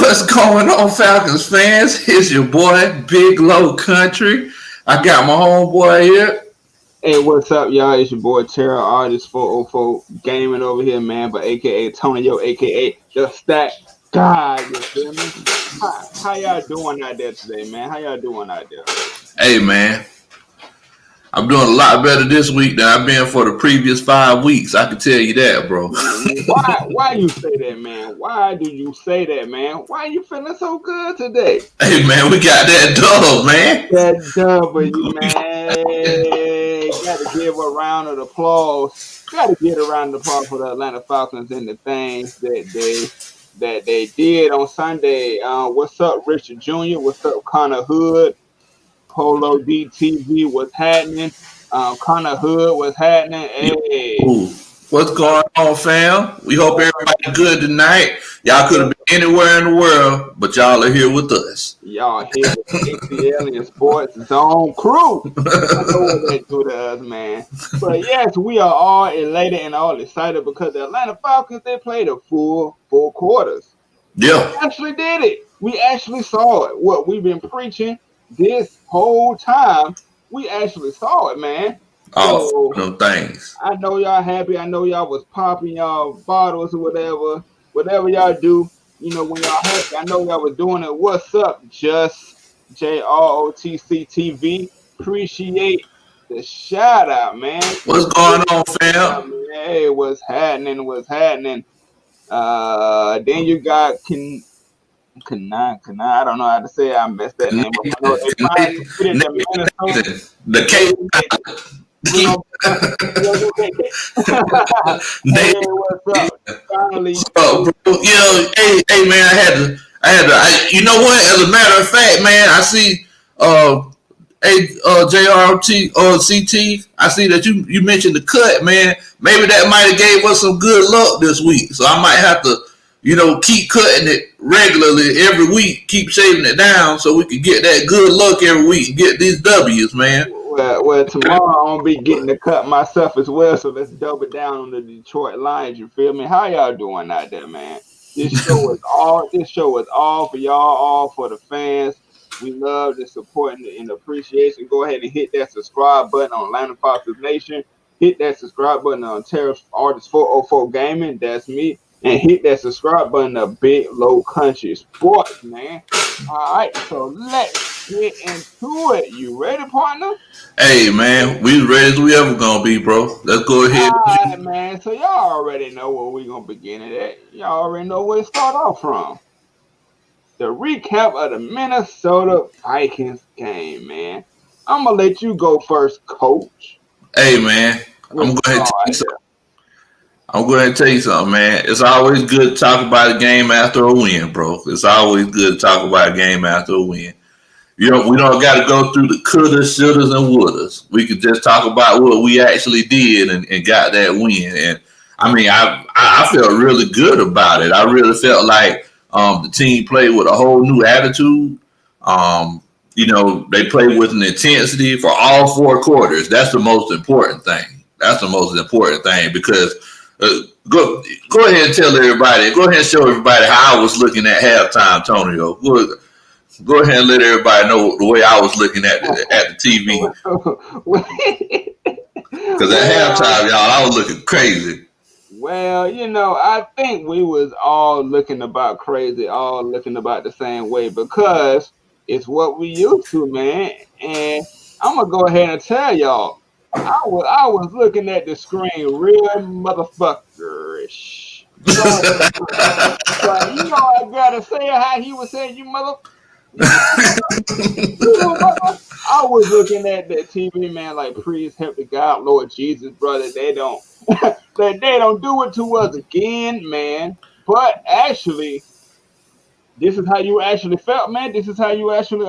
What's going on, Falcons fans? It's your boy, Big Low Country. I got my homeboy here. Hey, what's up, y'all? It's your boy Terror Artist 404 Gaming over here, man. But aka Tonyo, aka the Stack Guy. You feel me? How y'all doing out there today, man? How y'all doing out there? Hey, man. I'm doing a lot better this week than I've been for the previous 5 weeks. I can tell you that, bro. Why you say that, man? Why do you say that, man? Why you feeling so good today? Hey, man, we got that dub, man. That W, man. Got to give a round of applause. Got to give a round of applause for the Atlanta Falcons and the things that they did on Sunday. What's up, Richard Jr.? What's up, Connor Hood? Polo DTV was happening. Connor Hood was happening. Hey. Ooh. What's going on, fam? We hope everybody good tonight. Y'all could have been anywhere in the world, but y'all are here with us. Y'all here with ATLiens Sports Zone Crew. I know what they do to us, man. But yes, we are all elated and all excited because the Atlanta Falcons, they played a full 4 quarters. Yeah. We actually did it. We actually saw it. What we've been preaching this whole time, we actually saw it, man. Oh, them things. I know y'all happy. I know y'all was popping y'all bottles or whatever y'all do. You know, when y'all happy, I know y'all was doing it. What's up, Just JROTC TV? Appreciate the shout out, man. What's going on, fam? Hey, what's happening? Then you got Kana, I don't know how to say it. I messed that name up. The K. Hey, what's up? Finally, bro? Hey, man, I had to. You know what? As a matter of fact, man, I see, JRT or CT. I see that you mentioned the cut, man. Maybe that might have gave us some good luck this week. So I might have to, keep cutting it regularly every week, keep shaving it down so we can get that good luck every week and get these W's, man. Well, tomorrow I'm gonna be getting the cut myself as well. So let's double down on the Detroit Lions. You feel me? How y'all doing out there, man? This show is all for y'all, all for the fans. We love the support and the appreciation. Go ahead and hit that subscribe button on Atlanta Falcons Nation. Hit that subscribe button on Terror Artist 404 Gaming. That's me. And hit that subscribe button of Big Low Country Sports, man. All right, so let's get into it. You ready, partner? Hey, man, we ready as we ever gonna be, bro. Let's go ahead. All right, man. So y'all already know where we're gonna begin at. Y'all already know where to start off from. The recap of the Minnesota Vikings game, man. I'm gonna let you go first, Coach. Hey, man, I'm going to tell you something, man. It's always good to talk about a game after a win, bro. It's always good to talk about a game after a win. We don't got to go through the couldas, shouldas, and wouldas. We could just talk about what we actually did and got that win. And I mean, I felt really good about it. I really felt like the team played with a whole new attitude. They played with an intensity for all 4 quarters. That's the most important thing. Because go ahead and tell everybody. Go ahead and show everybody how I was looking at halftime, Tonio. Go ahead and let everybody know the way I was looking at the TV. Because at halftime, y'all, I was looking crazy. Well, I think we was all looking about crazy, all looking about the same way because it's what we used to, man. And I'm gonna go ahead and tell y'all, I was looking at the screen real motherfuckerish. But I gotta say how he was saying, you mother. I was looking at that TV, man, like, please help the God, Lord Jesus, brother. They don't do it to us again, man. But actually, this is how you actually felt, man. This is how you actually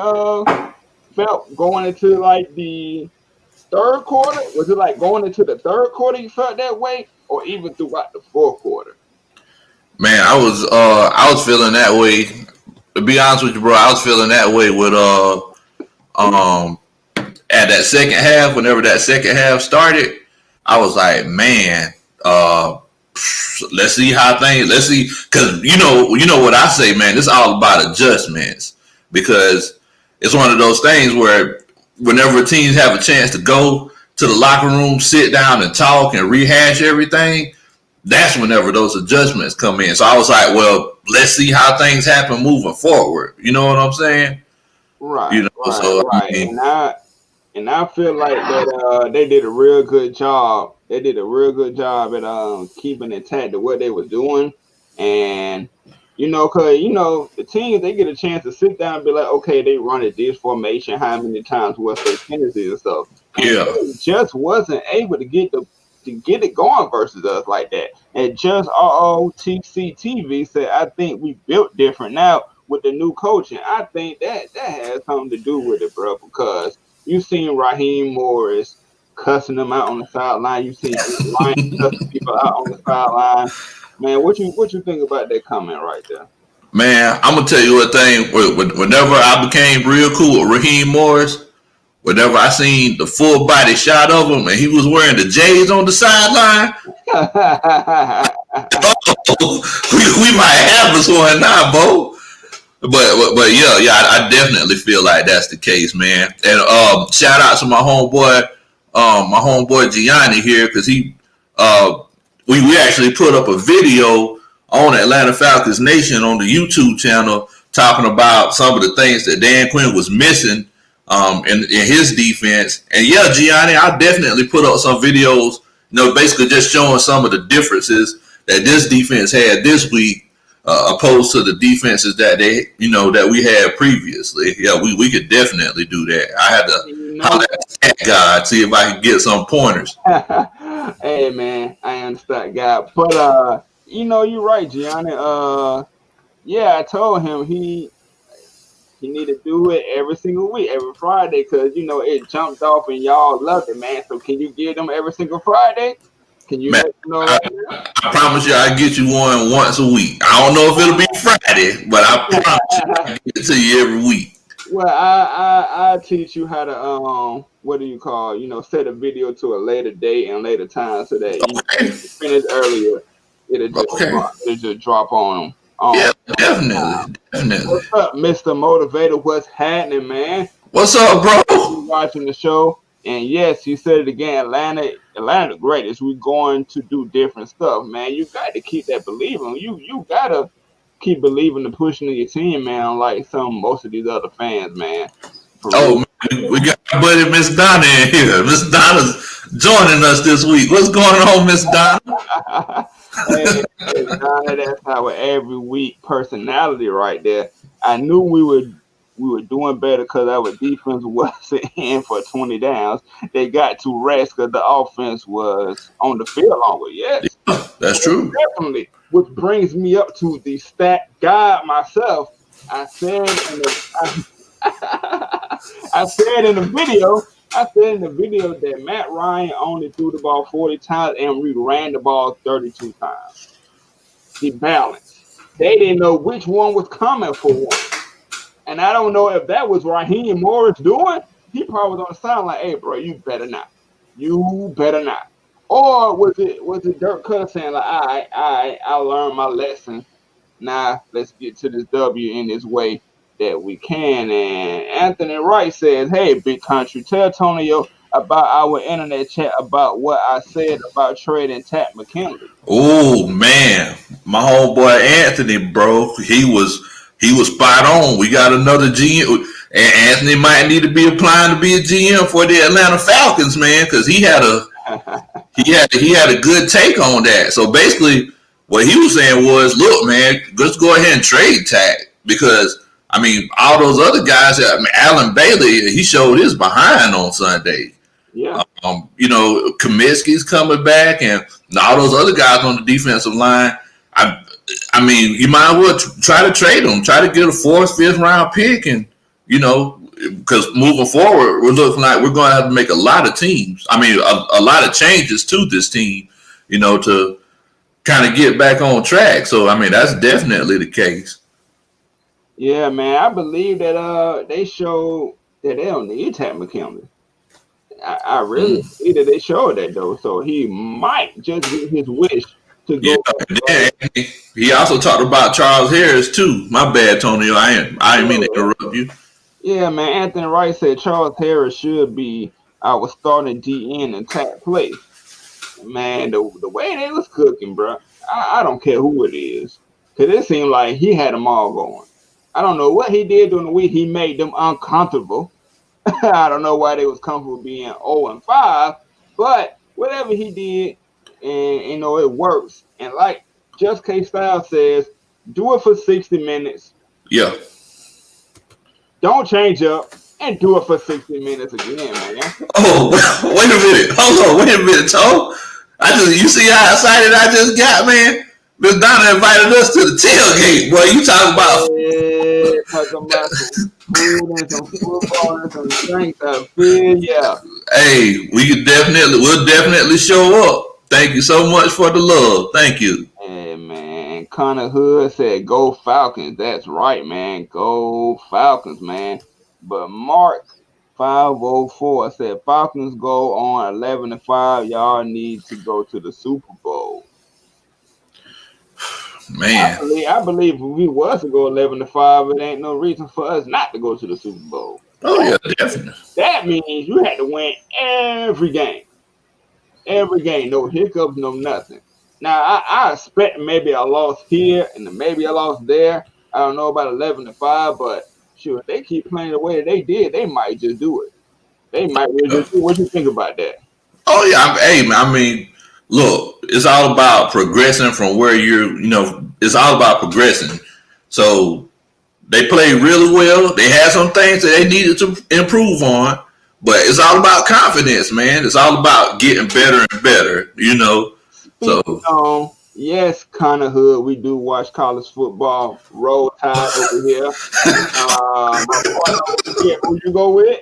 felt going into like the 3rd quarter. Was it like going into the 3rd quarter you felt that way, or even throughout the 4th quarter? Man, I was feeling that way. To be honest with you, bro, I was feeling that way with at that second half. Whenever that second half started, I was like, man, let's see how things. Let's see, because you know what I say, man. It's all about adjustments because it's one of those things where whenever teams have a chance to go to the locker room, sit down and talk and rehash everything, that's whenever those adjustments come in. So I was like, well, let's see how things happen moving forward. You know what I'm saying? Right. So Right. I mean, And I feel like that they did a real good job. They did a real good job at keeping intact to what they was doing, and cause the teams they get a chance to sit down and be like, okay, they run at this formation, how many times, what's their tendencies and stuff, and yeah, they just wasn't able to get it going versus us like that. And just ROTC TV said, I think we built different now with the new coaching. I think that has something to do with it, bro, because you seen RAHEEM Morris cussing them out on the sideline. You seen Lions cussing people out on the sideline. Man, what you think about that comment right there? man, I'm gonna tell you one thing. Whenever I became real cool with Raheem Morris, whenever I seen the full body shot of him and he was wearing the J's on the sideline, we might have this one now, Bo. But yeah, I definitely feel like that's the case, man. And shout out to my homeboy Gianni here, because we actually put up a video on Atlanta Falcons Nation on the YouTube channel talking about some of the things that Dan Quinn was missing in his defense. And yeah, Gianni, I definitely put up some videos, basically just showing some of the differences that this defense had this week opposed to the defenses that that we had previously. Yeah, we could definitely do that. I had to holler at that guy, see if I could get some pointers. Hey man, I understand, God, but you're right, Gianni. Yeah, I told him he need to do it every single week, every Friday, because it jumped off and y'all loved it, man. So can you give them every single Friday? Can you Man, let them know right now? I promise you I'll get you one once a week. I don't know if it'll be Friday, but I promise you I'll get it to you every week. Well, I teach you how to what do you call, set a video to a later date and later time so that you can finish earlier. It'll just drop on them. Yeah, definitely. What's up, Mr. Motivator? What's happening, man? What's up, bro? You watching the show? And yes, you said it again. Atlanta the greatest. We're going to do different stuff, man. You got to keep that believing. You gotta keep believing and pushing your team, man. Unlike most of these other fans, man. Man, we got our buddy Miss Donna in here. Miss Donna's joining us this week. What's going on, Miss Donna? Hey, Donna, that's our every week personality right there. I knew we were doing better because our defense wasn't in for 20 downs. They got to rest because the offense was on the field longer. Yes, yeah, that's true. Definitely. Which brings me up to the stat guide myself. I said in the video that Matt Ryan only threw the ball 40 times and we ran the ball 32 times. The balance. They didn't know which one was coming for one. And I don't know if that was RAHEEM Morris doing. He probably was on the sideline like, hey, bro, you better not. You better not. Or was it Dirk Cutter saying like, all right, I learned my lesson. Now let's get to this W in this way that we can. And Anthony Wright says, hey, Big Country, tell Tonio about our internet chat about what I said about trading Tat McKinley. Oh man, my homeboy Anthony, bro, he was spot on. We got another GM, and Anthony might need to be applying to be a GM for the Atlanta Falcons, man, because he had a good take on that. So basically, what he was saying was, look, man, let's go ahead and trade Tat because I mean, all those other guys. I mean, Alan Bailey, he showed his behind on Sunday. Yeah. Kaminsky's coming back, and all those other guys on the defensive line. I mean, you might as well try to trade them. Try to get a 4th, 5th round pick, and because moving forward, we're looking like we're going to have to make a lot of teams. I mean, a lot of changes to this team, to kind of get back on track. So, I mean, that's definitely the case. Yeah, man, I believe that they showed that they don't need Tat McKinley. I really see that they showed that though. So he might just get his wish to Yeah, go. and then he also talked about Charles Harris too. My bad, Tony. I didn't mean to interrupt you. Yeah, man. Anthony Wright said Charles Harris should be our starting DN in tap play. Man, the way they was cooking, bro, I don't care who it is, cause it seemed like he had them all going. I don't know what he did during the week. He made them uncomfortable. I don't know why they was comfortable being 0-5, but whatever he did, and it works. And like Just K Style says, do it for 60 minutes. Yeah. Don't change up and do it for 60 minutes again, man. Oh, wait a minute. Hold on. Wait a minute, Toe. You see how excited I just got, man? Miss Donna invited us to the tailgate. Boy, you talking about? Yeah, talking about some food and some football and some drinks. I feel yeah. Hey, we'll definitely show up. Thank you so much for the love. Thank you. Hey, man. Connor Hood said, go Falcons. That's right, man. Go Falcons, man. But Mark 504 said, Falcons go on 11-5. Y'all need to go to the Super Bowl. Man. I believe if we was to go 11-5, it ain't no reason for us not to go to the Super Bowl. Oh, yeah, definitely. That means you had to win every game. Every game. No hiccups, no nothing. Now, I expect maybe a loss here and maybe a loss there. I don't know about 11-5, but sure, if they keep playing the way they did, they might just do it. They might really just do it. What you think about that? Oh, yeah. Hey, man, I mean, look, it's all about progressing from where it's all about progressing. So they played really well. They had some things that they needed to improve on, but it's all about confidence, man. It's all about getting better and better, So, yes, Connor Hood, we do watch college football. Roll Tide over here. Who you go with?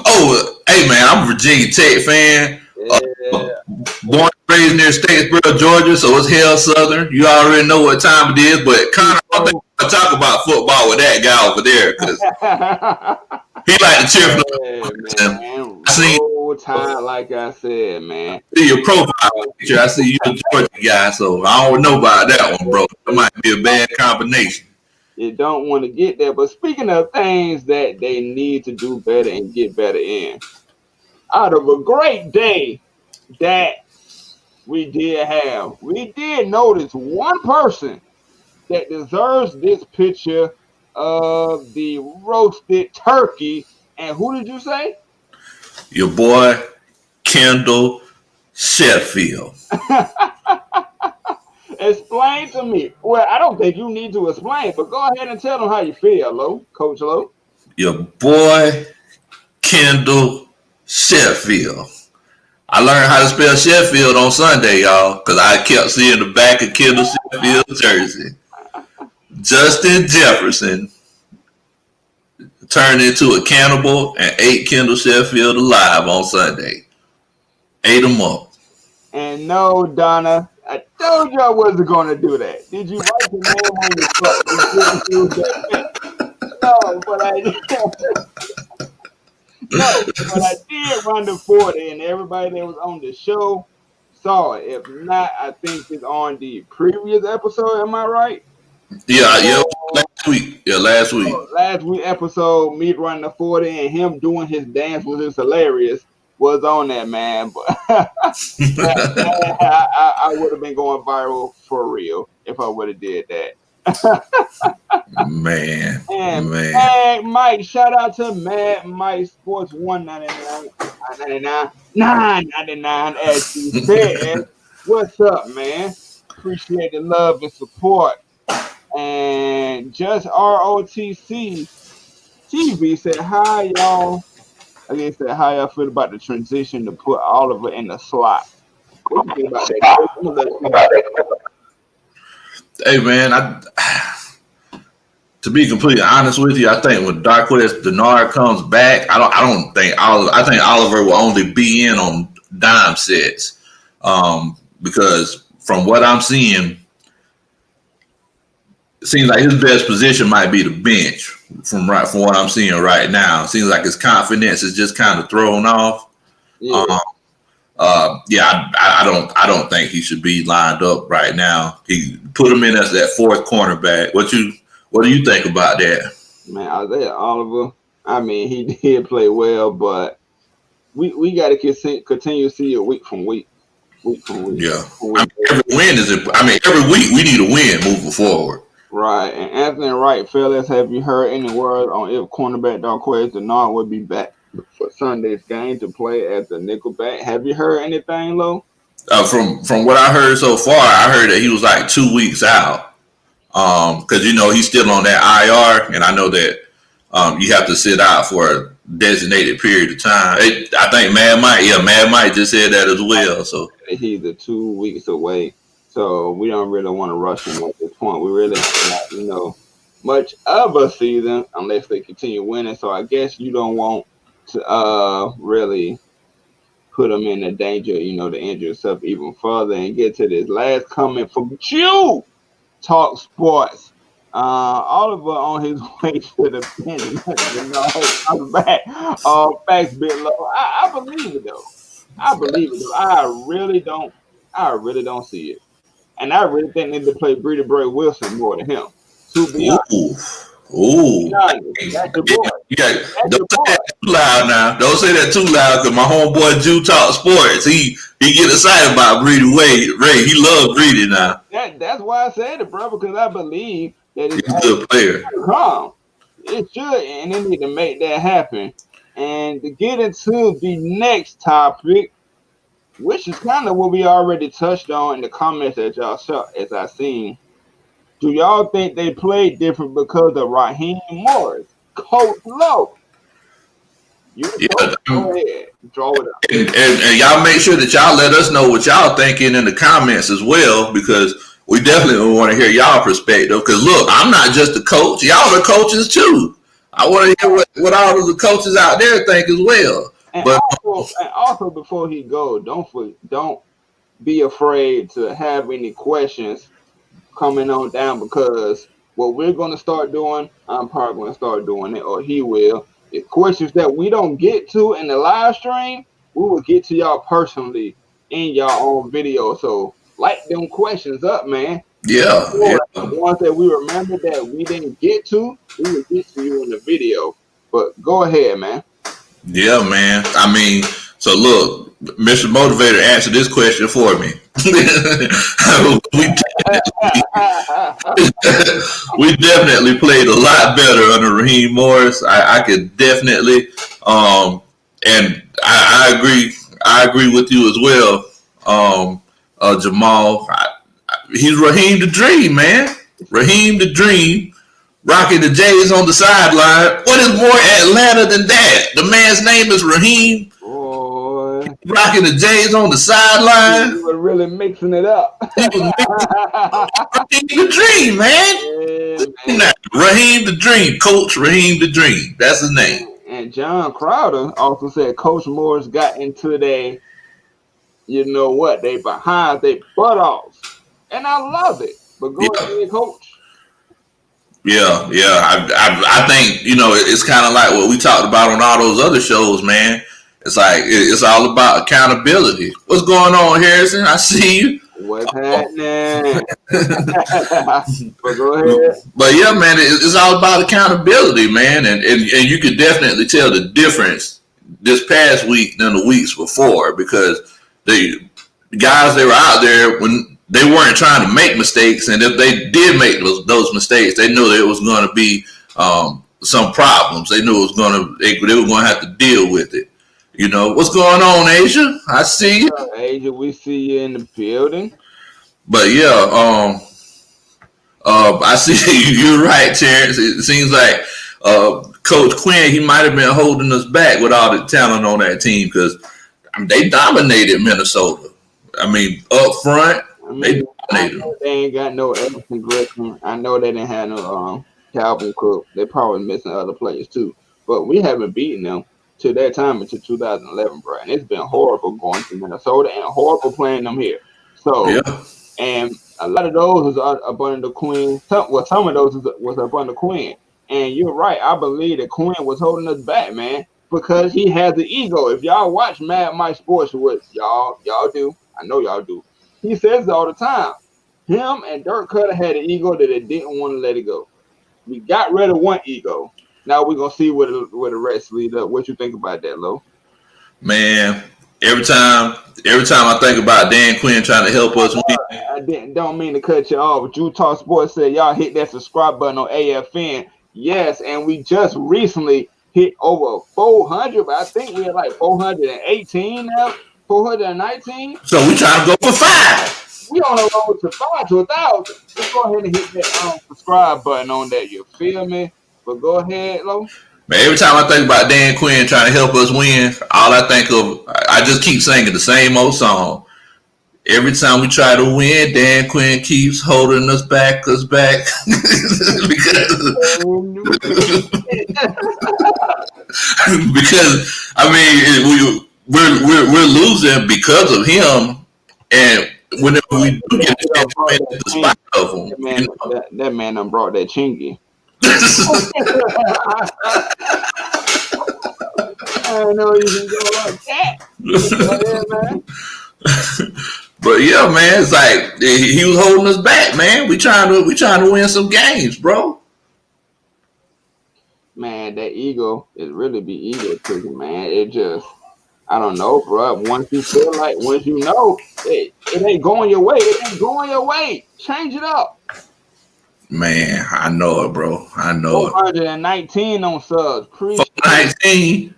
Oh, hey, man, I'm a Virginia Tech fan. Yeah. Born and raised near Statesboro, Georgia, so it's hell Southern. You already know what time it is, but Connor, I think I'll talk about football with that guy over there because he like to cheer for the I see Tide, like I said, man. See your profile picture. I see you a Georgia guy, so I don't know about that one, bro. It might be a bad combination. You don't want to get there. But speaking of things that they need to do better and get better in, out of a great day that we did notice one person that deserves this picture of the roasted turkey. And who did you say? Your boy, Kendall Sheffield. Explain to me. Well, I don't think you need to explain, but go ahead and tell them how you feel, Coach Lowe. Your boy, Kendall Sheffield. I learned how to spell Sheffield on Sunday, y'all, because I kept seeing the back of Kendall Sheffield's jersey. Justin Jefferson turned into a cannibal and ate Kendall Sheffield alive on Sunday. Ate him up. And no, Donna, I told you I wasn't going to do that. Did you write the name on your book? No, but I did run the 40, and everybody that was on the show saw it. If not, I think it's on the previous episode. Am I right? Yeah, last week. Yeah, last week. Last week episode, me running the 40 and him doing his dance was just hilarious. Was on that, man. But I would have been going viral for real if I would have did that. Man. Mad Mike, shout out to Mad Mike Sports 999 as he said. What's up, man? Appreciate the love and support. And just ROTC TV said, hi, y'all. Again, said, how y'all feel about the transition to put Oliver in the slot? What do you think about that? Hey, man, to be completely honest with you, I think when Darquez Denard comes back, I think Oliver will only be in on dime sets because from what I'm seeing, it seems like his best position might be the bench from what I'm seeing right now. It seems like his confidence is just kind of thrown off. Yeah. I don't think he should be lined up right now. He put him in as that fourth cornerback. What do you think about that? Man, Isaiah Oliver, I mean, he did play well, but we got to continue to see it week from week. Yeah, every win is. Every week we need a win moving forward. Right, and Anthony Wright, fellas, have you heard any word on if cornerback Darquez Denard will be back for Sunday's game to play as the nickelback? Have you heard anything, Lo? From what I heard so far, I heard that he was like 2 weeks out. Because he's still on that IR, and I know that you have to sit out for a designated period of time. I think Mad Mike just said that as well. So he's 2 weeks away, so we don't really want to rush him at this point. We really have not, much of a season unless they continue winning. So I guess you don't want to really put him in the danger, to injure himself even further. And get to this last comment from you. Talk Sports. Oliver on his way to the pen. I'm back. Facts, bit low. I believe it though. I really don't see it, and I really think they need to play Breida Bray Wilson more than him. To be honest. Ooh. That's your boy. Don't say that too loud now. Don't say that too loud because my homeboy Jew Talk Sports, he get excited about Breida Ray. He loves Breida now. That's why I said it, bro, because I believe that he's a good player. It should, and they need to make that happen. And to get into the next topic, which is kind of what we already touched on in the comments that y'all saw as I seen. Do y'all think they played different because of RAHEEM Morris? Coach Lowe. Go ahead. Draw it up. And y'all make sure that y'all let us know what y'all thinking in the comments as well, because we definitely want to hear y'all perspective. Because look, I'm not just a coach. Y'all are coaches too. I want to hear what all of the coaches out there think as well. And also before he goes, don't be afraid to have any questions coming on down, because what we're going to start doing, I'm probably going to start doing it, or he will. The questions that we don't get to in the live stream, we will get to y'all personally in y'all own video. So light them questions up, man. Yeah. The ones that we remember that we didn't get to, we will get to you in the video. But go ahead, man. Yeah, man. I mean, so look, Mr. Motivator answered this question for me. we definitely played a lot better under RAHEEM Morris. I could definitely, and I agree. I agree with you as well, Jamal. He's RAHEEM the Dream, man. RAHEEM the Dream, rocking the J's on the sideline. What is more Atlanta than that? The man's name is RAHEEM. Rocking the J's on the sideline. You were really mixing it up. RAHEEM the Dream, man. Yeah, RAHEEM the Dream. Coach RAHEEM the Dream. That's his name. And John Crowder also said Coach Morris got into they behind they butt offs. And I love it. But go ahead, Coach. Yeah. I think, it's kind of like what we talked about on all those other shows, man. It's like, it's all about accountability. What's going on, Harrison? I see you. What's happening? But go ahead. But yeah, man, it's all about accountability, man. And you could definitely tell the difference this past week than the weeks before, because the guys, they were out there when they weren't trying to make mistakes. And if they did make those mistakes, they knew there was going to be some problems. They knew they were going to have to deal with it. What's going on, Asia? I see you. Asia, we see you in the building. But yeah, I see you're right, Terrence. It seems like Coach Quinn, he might have been holding us back with all the talent on that team, because they dominated Minnesota. I mean, up front, they dominated them. They ain't got no Everson Griffin. I know they didn't have no Calvin Cook. They're probably missing other players too. But we haven't beaten them to that time until 2011, bro. And it's been horrible going to Minnesota and horrible playing them here. So, yeah. And a lot of those was up under the Queen. Some of those was up under Quinn. And you're right. I believe that Quinn was holding us back, man. because he has the ego. If y'all watch Mad Mike Sports, what y'all do, I know y'all do. He says it all the time. Him and Dirk Cutter had an ego that they didn't want to let it go. We got rid of one ego. Now we're gonna see where the rest lead up. What you think about that, Lo? Man, every time I think about Dan Quinn trying to help us win. Don't mean to cut you off, but Utah Sports said y'all hit that subscribe button on AFN. Yes, and we just recently hit over 400, but I think we're like 418 now, 419. So we trying to go for 5. We on the road to 5 to 1,000. Let's go ahead and hit that subscribe button on that. You feel me? But go ahead, Lo. Man, every time I think about Dan Quinn trying to help us win, all I think of, I just keep singing the same old song. Every time we try to win, Dan Quinn keeps holding us back. because I mean we're losing because of him, and whenever we do get a chance to win, it's the spot of him. That man done brought that chingy. I know you can go like that. Man. But yeah, man, it's like he was holding us back, man. We trying to win some games, bro. Man, that ego is really be egotism, man. It just, I don't know, bro. Once you know, it ain't going your way. It ain't going your way. Change it up. Man, I know it, bro. I know 419 on subs. 419.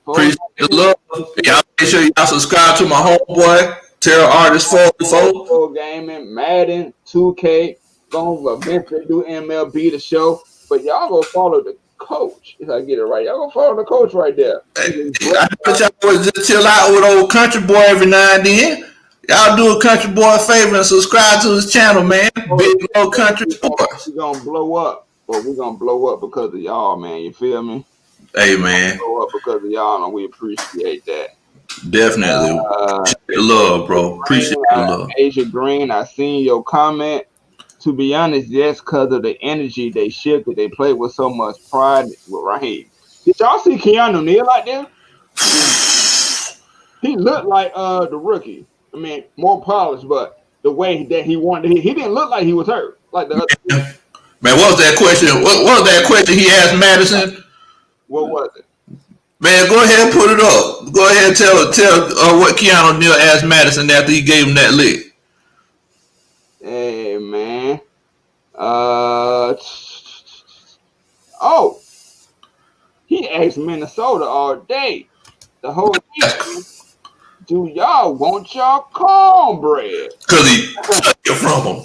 Appreciate the love. Y'all make sure y'all subscribe to my homeboy, Terror Artist 44. Gaming, Madden, 2K, gonna eventually do MLB the show. But y'all go follow the coach. If I get it right, y'all go follow the coach right there. I thought y'all was just chill out with old country boy every now and then. Y'all do a country boy a favor and subscribe to his channel, man. Big old country sports. We're gonna blow up, but we're gonna blow up because of y'all, man. You feel me? Hey, man. Blow up because of y'all, and we appreciate that. Definitely. Appreciate the love, bro. Appreciate the love. Asia Green, I seen your comment. To be honest, yes, because of the energy they shifted. They played with so much pride with RAHEEM. Did y'all see Keanu Neal out there? He looked like the rookie. I mean, more polished, but the way that he wanted, he didn't look like he was hurt. Like the other. Man, what was that question? What was that question he asked Madison? What was it? Man, go ahead and put it up. Go ahead and tell what Keanu Neal asked Madison after he gave him that lick. Hey, man. He asked Minnesota all day. The whole thing. Do y'all want y'all cornbread? Because he took it from him.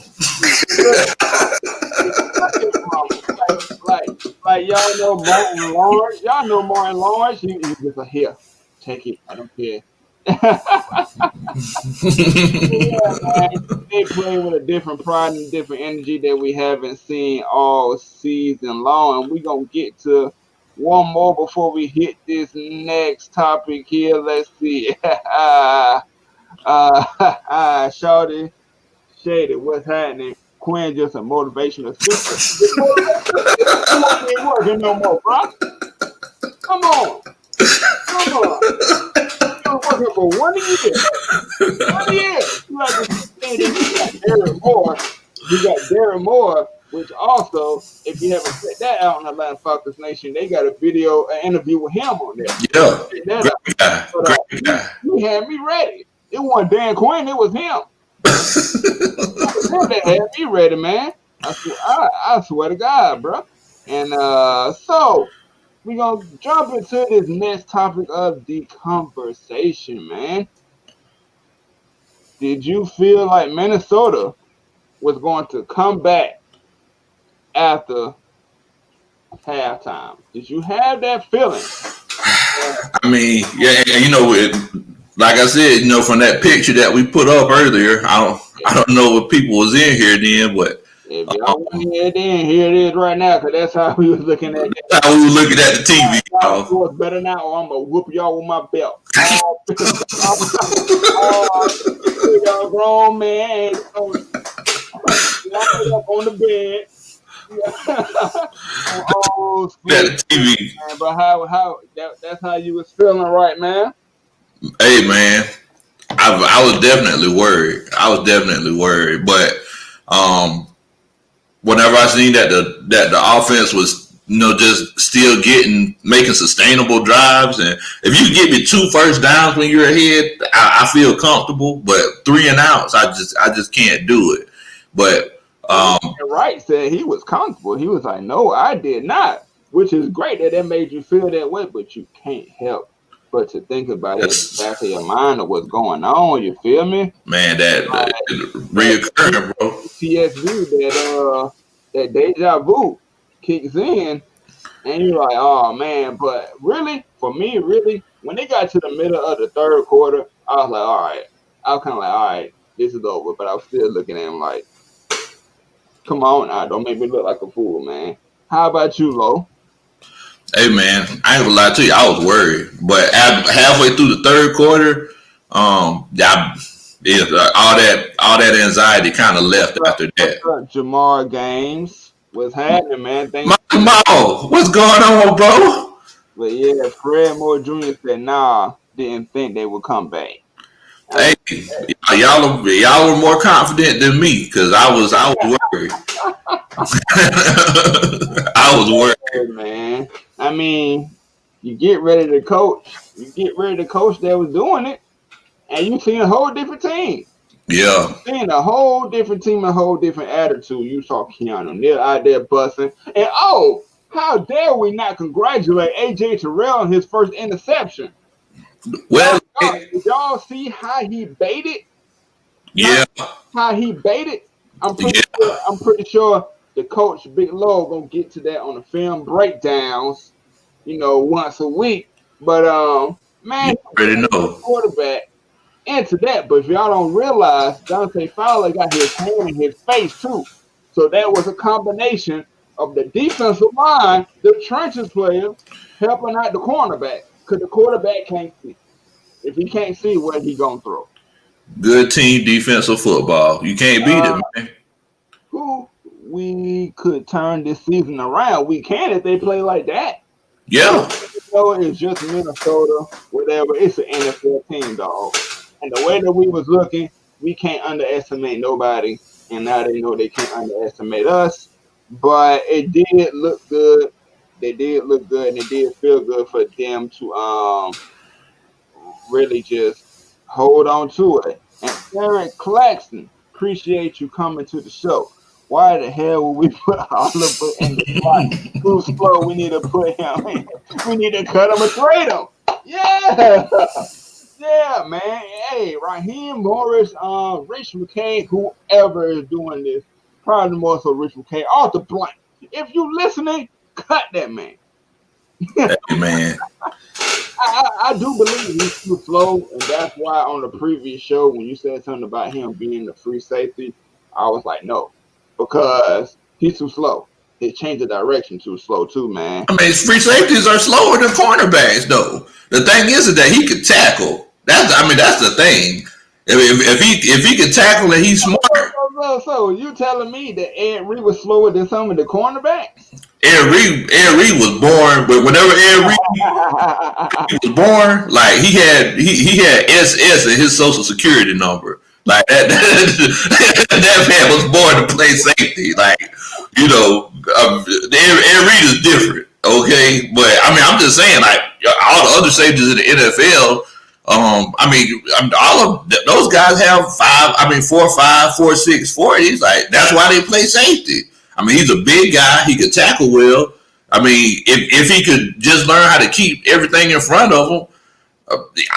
Like y'all know Martin Lawrence. Y'all know Martin Lawrence. He's just like, here, take it. I don't care. Yeah, man. They play with a different pride and different energy that we haven't seen all season long. And we're going to get to one more before we hit this next topic here. Let's see. Shawty, Shady, what's happening? Quinn just a motivational speaker. It ain't working no more, bro. Come on. You're working for 1 year. 1 year. You got Darren Moore. You got Darren Moore, which also, if you haven't checked that out on Atlanta Falcons Nation, they got a video, an interview with him on there. Yeah. Great guy. He had me ready. It wasn't Dan Quinn, it was him. It was him that had me ready, man. I swear to God, bro. And so we're going to jump into this next topic of the conversation, man. Did you feel like Minnesota was going to come back after halftime? Did you have that feeling? I mean, yeah, you know, like I said, you know, from that picture that we put up earlier, I don't know what people was in here then, but if y'all wasn't here then, here it is right now, because that's how we was looking at it. That's how we were looking at the TV. Y'all better now, or I'm gonna whoop y'all with my belt. Y'all grown man, up on the bed, Old school, That TV. man. But that's how you was feeling, right, man? Hey, man, I was definitely worried. But whenever I seen that the offense was just still making sustainable drives, and if you give me 2 first downs when you're ahead, I feel comfortable. But 3 and outs, I just can't do it. But Wright said he was comfortable. He was like, "No, I did not," which is great that made you feel that way. But you can't help but to think about it in the back of your mind of what's going on. You feel me? Man, that reoccurring, bro. PTSD, that deja vu kicks in, and you're like, "Oh man!" But really, for me, when they got to the middle of the third quarter, I was like, "All right." I was kind of like, "All right, this is over." But I was still looking at him like, "Come on now, don't make me look like a fool, man." How about you, Lo? Hey, man, I ain't gonna lie to you. I was worried, but halfway through the third quarter, all that anxiety kind of left after that. Jamar Games, what's happening, man? Mo, what's going on, bro? But yeah, Fred Moore Jr. said, "Nah, didn't think they would come back." Hey, y'all were more confident than me because I was worried. I was worried, man. I mean, you get ready to coach. That was doing it, and you see a whole different team. Yeah. Seeing a whole different team, a whole different attitude. You saw Keanu Neal out there busting. And how dare we not congratulate AJ Terrell on his first interception? Well, did y'all see how he baited? Yeah. How he baited? I'm pretty sure the coach Big Low gonna get to that on the film breakdowns, once a week. But man, you already know quarterback into that. But if y'all don't realize, Dante Fowler got his hand in his face too. So that was a combination of the defensive line, the trenches player, helping out the cornerback. Because the quarterback can't see. If he can't see, where he gonna throw? Good team defensive football. You can't beat it, man. Who we could turn this season around? We can if they play like that. Yeah. It's just Minnesota, whatever. It's an NFL team, dog. And the way that we was looking, we can't underestimate nobody. And now they know they can't underestimate us. But it did look good. They did look good, and it did feel good for them to really just hold on to it. And Eric Claxton, appreciate you coming to the show. Why the hell would we put Oliver in the spot? Too slow. We need to put him in. We need to cut him and trade him. Yeah. Yeah, man. Hey, Raheem Morris, Rich McKay, whoever is doing this, probably more so Rich McKay, Arthur Blank. If you listening, cut that man. Hey, man. I do believe he's too slow, and that's why on the previous show, when you said something about him being the free safety, I was like, no, because he's too slow. He changed the direction too slow too, man. I mean, free safeties are slower than cornerbacks, though. The thing is that he could tackle. That's the thing. If he could tackle and he's smart. So you telling me that Ed Reed was slower than some of the cornerbacks? Ed Reed was born, but whenever Ed Reed was born, like he had SS in his social security number. Like that man was born to play safety. Like, Ed Reed is different, okay? But I mean, I'm just saying, like all the other safeties in the NFL. All of those guys have 4.5, 4.6 40s. Like that's why they play safety. I mean, he's a big guy. He could tackle well. I mean, if he could just learn how to keep everything in front of him,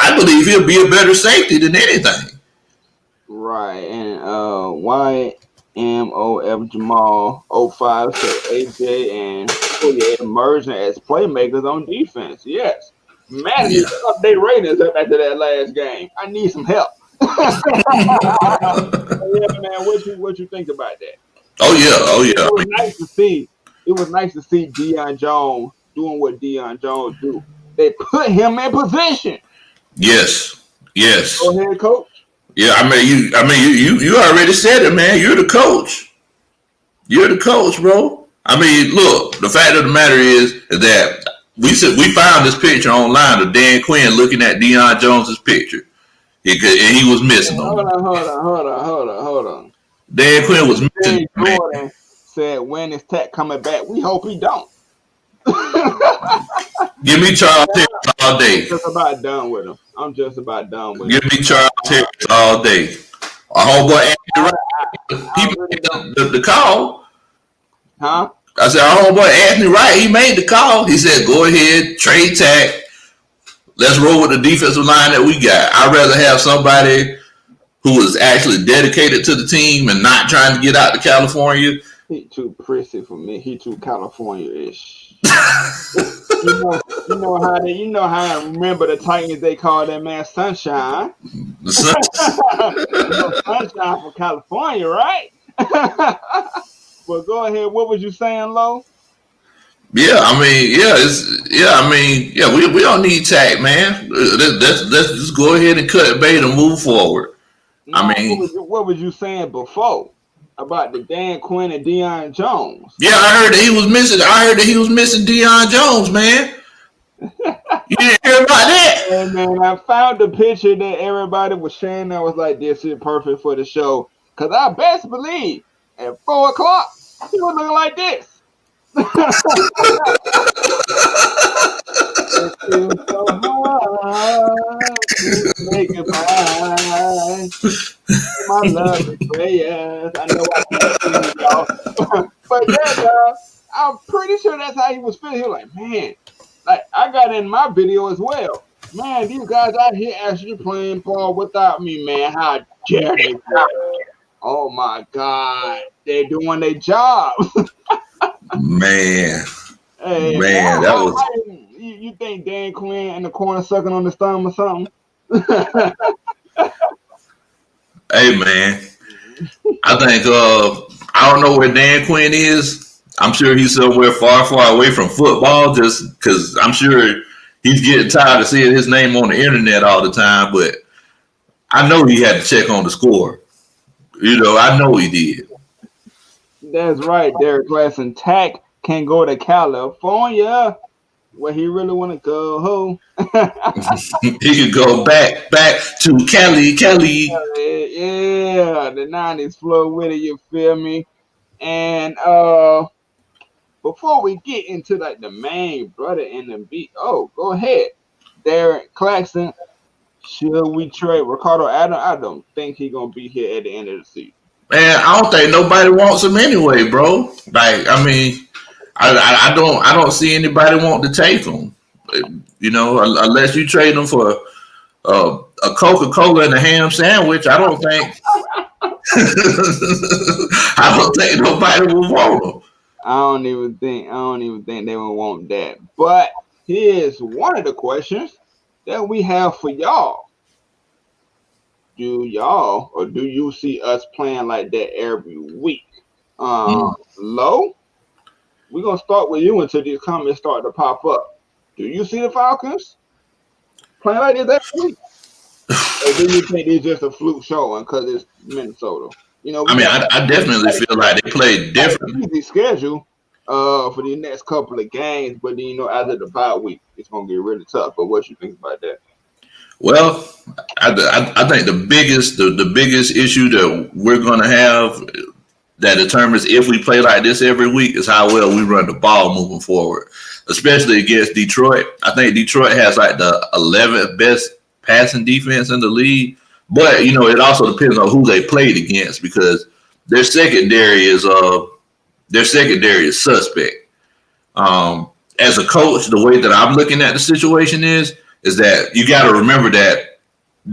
I believe he'll be a better safety than anything. Right. And YMOF Jamal 05 said AJ and Fourier emerging as playmakers on defense. Yes. Man, you update ratings after that last game. I need some help. Yeah, man. What you think about that? Oh yeah. It was nice to see. It was nice to see Deion Jones doing what Deion Jones do. They put him in position. Yes. Go ahead, coach. Yeah, you already said it, man. You're the coach. You're the coach, bro. I mean, look, the fact of the matter is that we found this picture online of Dan Quinn looking at Deion Jones's picture. And he was missing on him. Hold on. Dan Quinn was missing. Jordan said, when is Tech coming back? We hope he don't. Give me Charles Harris all day. I'm just about done with him. Give me Charles Harris all day. Our homeboy Anthony Wright, he made the call. Huh? I said, our homeboy Anthony Wright, he made the call. He said, go ahead, trade Tech. Let's roll with the defensive line that we got. I'd rather have somebody who is actually dedicated to the team and not trying to get out to California. He too prissy for me. He too California-ish. you know how I remember the Titans, they called that man Sunshine. The Sunshine. Sunshine from California, right? But go ahead. What was you saying, Lo? Yeah, we don't need Tech, man. Let's just go ahead and cut bait and move forward. No, what was you saying before about the Dan Quinn and Deion Jones? Yeah, I heard that he was missing Deion Jones, man. You didn't hear about that? Hey, man, I found the picture that everybody was sharing. I was like, this is perfect for the show. Because I best believe at 4 o'clock, he was looking like this. It feels so hard to say goodbye. My love and prayers. I know I can't sing it, y'all. But yeah, I'm pretty sure that's how he was feeling. He was like, man, like I got in my video as well. Man, these guys out here actually playing ball without me, man. How dare they? Oh my God, they're doing their job. Man. Hey, man, that was. You think Dan Quinn in the corner sucking on his thumb or something? Hey, man. I think I don't know where Dan Quinn is. I'm sure he's somewhere far, far away from football, just because I'm sure he's getting tired of seeing his name on the internet all the time. But I know he had to check on the score. I know he did. That's right, Derek Glasson. Tech can go to California, where he really want to go. He could go back to Cali. Yeah, the 90s flow with it, you feel me? And before we get into like the main brother and the beat, go ahead, Derek Claxton. Should we trade Ricardo Adams? I don't think he's gonna be here at the end of the season. Man, I don't think nobody wants him anyway, bro. Like, I mean, I don't see anybody wanting to take him. Unless you trade him for a Coca-Cola and a ham sandwich, I don't think nobody will want him. I don't even think they would want that. But here's one of the questions that we have for y'all. Do you see us playing like that every week? Lo, we're gonna start with you until these comments start to pop up. Do you see the Falcons playing like this every week? Or do you think it's just a fluke showing because it's Minnesota? I definitely feel like they play different. Easy schedule for the next couple of games, but then after the bye week, it's gonna get really tough. But what you think about that? Well, I think the biggest issue that we're going to have that determines if we play like this every week is how well we run the ball moving forward, especially against Detroit. I think Detroit has like the 11th best passing defense in the league, but it also depends on who they played against because their secondary is suspect. As a coach, the way that I'm looking at the situation is that you got to remember that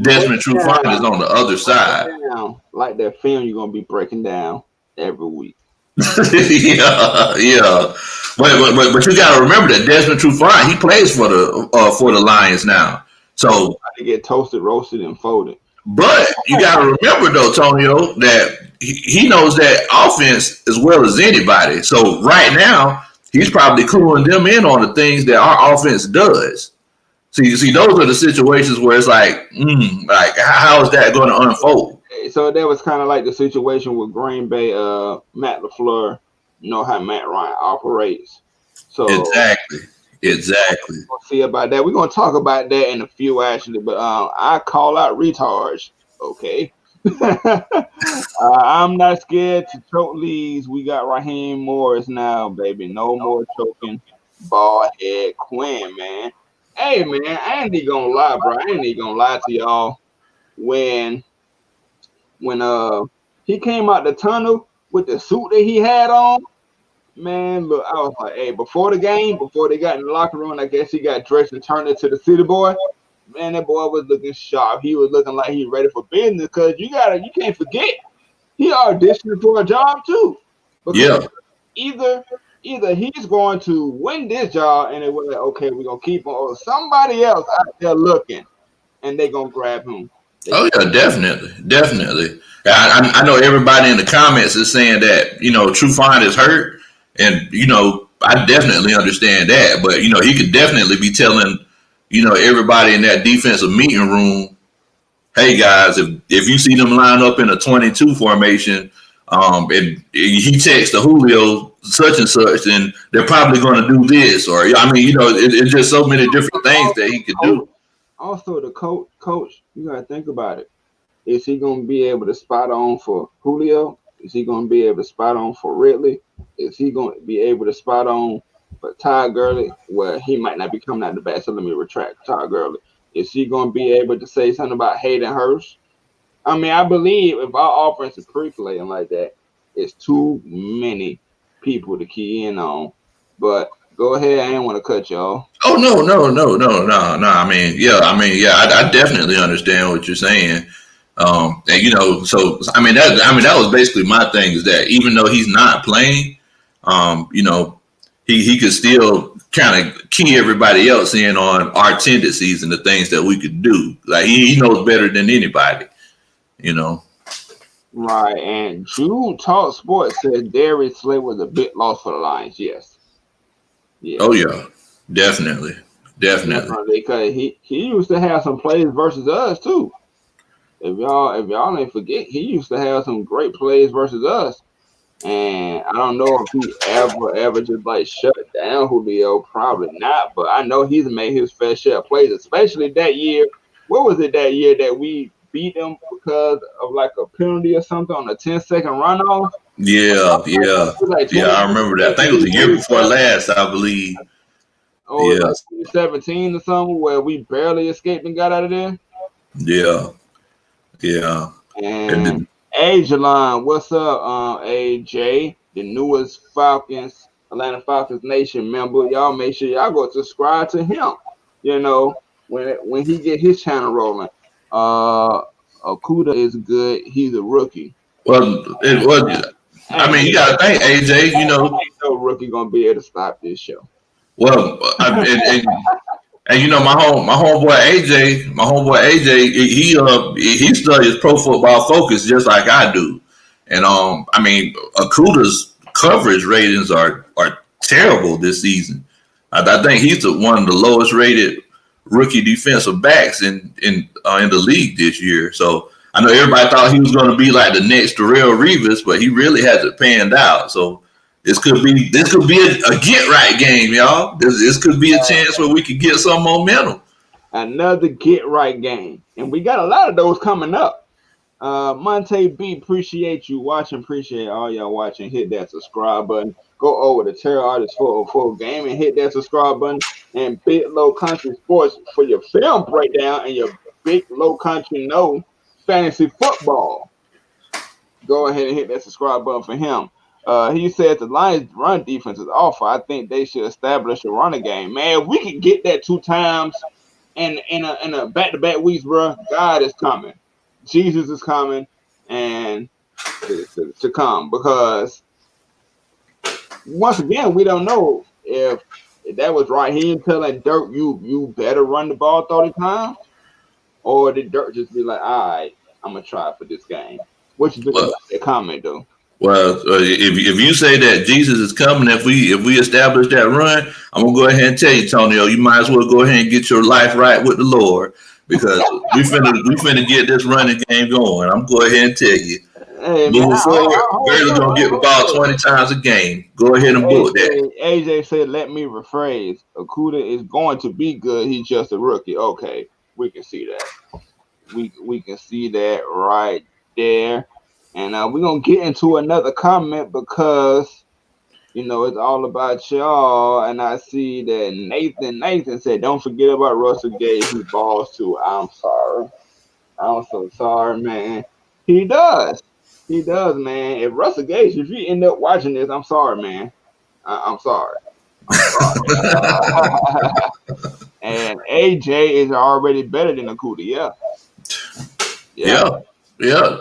Desmond Trufant is on the other side. Like that film you're going to be breaking down every week. Yeah. But you got to remember that Desmond Trufant, he plays for the Lions now. So they get toasted, roasted, and folded. But you got to remember, though, Tonio, that he knows that offense as well as anybody. So right now, he's probably cluing them in on the things that our offense does. See, those are the situations where it's like how is that going to unfold? So that was kind of like the situation with Green Bay, Matt LaFleur know how Matt Ryan operates. So Exactly. we'll see about that. We're gonna talk about that in a few actually, but I call out retards. Okay. I'm not scared to choke leads. We got Raheem Morris now, baby. No more choking bald head Quinn, man. Hey man, I ain't even gonna lie, bro. I ain't even gonna lie to y'all. When he came out the tunnel with the suit that he had on, man, look, I was like, hey, before the game, before they got in the locker room, I guess he got dressed and turned into the city boy. Man, that boy was looking sharp. He was looking like he ready for business because you can't forget he auditioned for a job too. Because either he's going to win this job and it was like, okay, we're gonna keep him, or somebody else out there looking and they're gonna grab him. Oh yeah, definitely. I know everybody in the comments is saying that Trufant is hurt, and I definitely understand that. But he could definitely be telling everybody in that defensive meeting room, hey guys, if you see them line up in a 22 formation, and he texts to Julio such and such, then they're probably going to do this, or it's just so many different things that he could do. Also, the coach, you gotta think about it. Is he gonna be able to spot on for Julio? Is he gonna be able to spot on for Ridley? Is he gonna be able to spot on for Todd Gurley? Well, he might not be coming out the back, so let me retract Todd Gurley. Is he gonna be able to say something about Hayden Hurst? I mean, I believe if our offense is pre-playing like that, it's too many people to key in on. But go ahead, I didn't want to cut y'all. Oh no. I definitely understand what you're saying. And so that was basically my thing, is that even though he's not playing, he could still kind of key everybody else in on our tendencies and the things that we could do. Like he knows better than anybody, Right, and Jude Talk Sports said Darius Slay was a big loss for the Lions. Yes. Oh yeah, definitely. Because he used to have some plays versus us too. If y'all ain't forget, he used to have some great plays versus us. And I don't know if he ever just like shut down Julio. Probably not, but I know he's made his fair share of plays, especially that year. What was it that year that we beat them because of like a penalty or something on a 10-second runoff? Yeah. I remember that. I think it was the year before last, I believe. Oh, yeah. Like 2017 or something, where we barely escaped and got out of there. Yeah. And ATLiens, what's up, AJ, the newest Atlanta Falcons Nation member? Y'all make sure y'all go subscribe to him. When he get his channel rolling. Okuda is good. He's a rookie. Well, it was. I mean, you got to think, AJ. Ain't no rookie gonna be able to stop this show. Well, and my homeboy AJ, he studies Pro Football Focus just like I do, and Okuda's coverage ratings are terrible this season. I think he's one of the lowest rated rookie defensive backs in the league this year. So I know everybody thought he was going to be like the next Darrelle Revis, but he really hasn't panned out. So this could be a get right game, y'all. This could be a chance where we could get some momentum. Another get right game, and we got a lot of those coming up. Monte B, appreciate you watching. Appreciate all y'all watching. Hit that subscribe button. Go over to Terror Artist 404 Game and hit that subscribe button. And Big Low Country Sports for your film breakdown and your Big Low Country fantasy football. Go ahead and hit that subscribe button for him. He said the Lions' run defense is awful. I think they should establish a running game. Man, if we can get that 2 times in a back-to-back weeks, bro, God is coming. Jesus is coming and to come, because once again, we don't know if that was Raheem telling Dirk, you better run the ball 30 times, or did Dirk just be like, all right, I'm going to try for this game? What you think about that comment, though? Well, if you say that Jesus is coming, if we establish that run, I'm going to go ahead and tell you, Tonio, you might as well go ahead and get your life right with the Lord, because we finna get this running game going. I'm going to go ahead and tell you. Hey man, Moving forward, Gurley hold gonna get the ball 20 times a game. Go ahead and book that. AJ said, "Let me rephrase. Okuda is going to be good. He's just a rookie." Okay, we can see that. We can see that right there. And we're gonna get into another comment because it's all about y'all. And I see that Nathan said, "Don't forget about Russell Gage. He balls too." I'm sorry. I'm so sorry, man. He does. He does, man. If Russell Gage, if you end up watching this, I'm sorry, man. I'm sorry. I'm sorry. And AJ is already better than Akuda. Yeah. Yeah.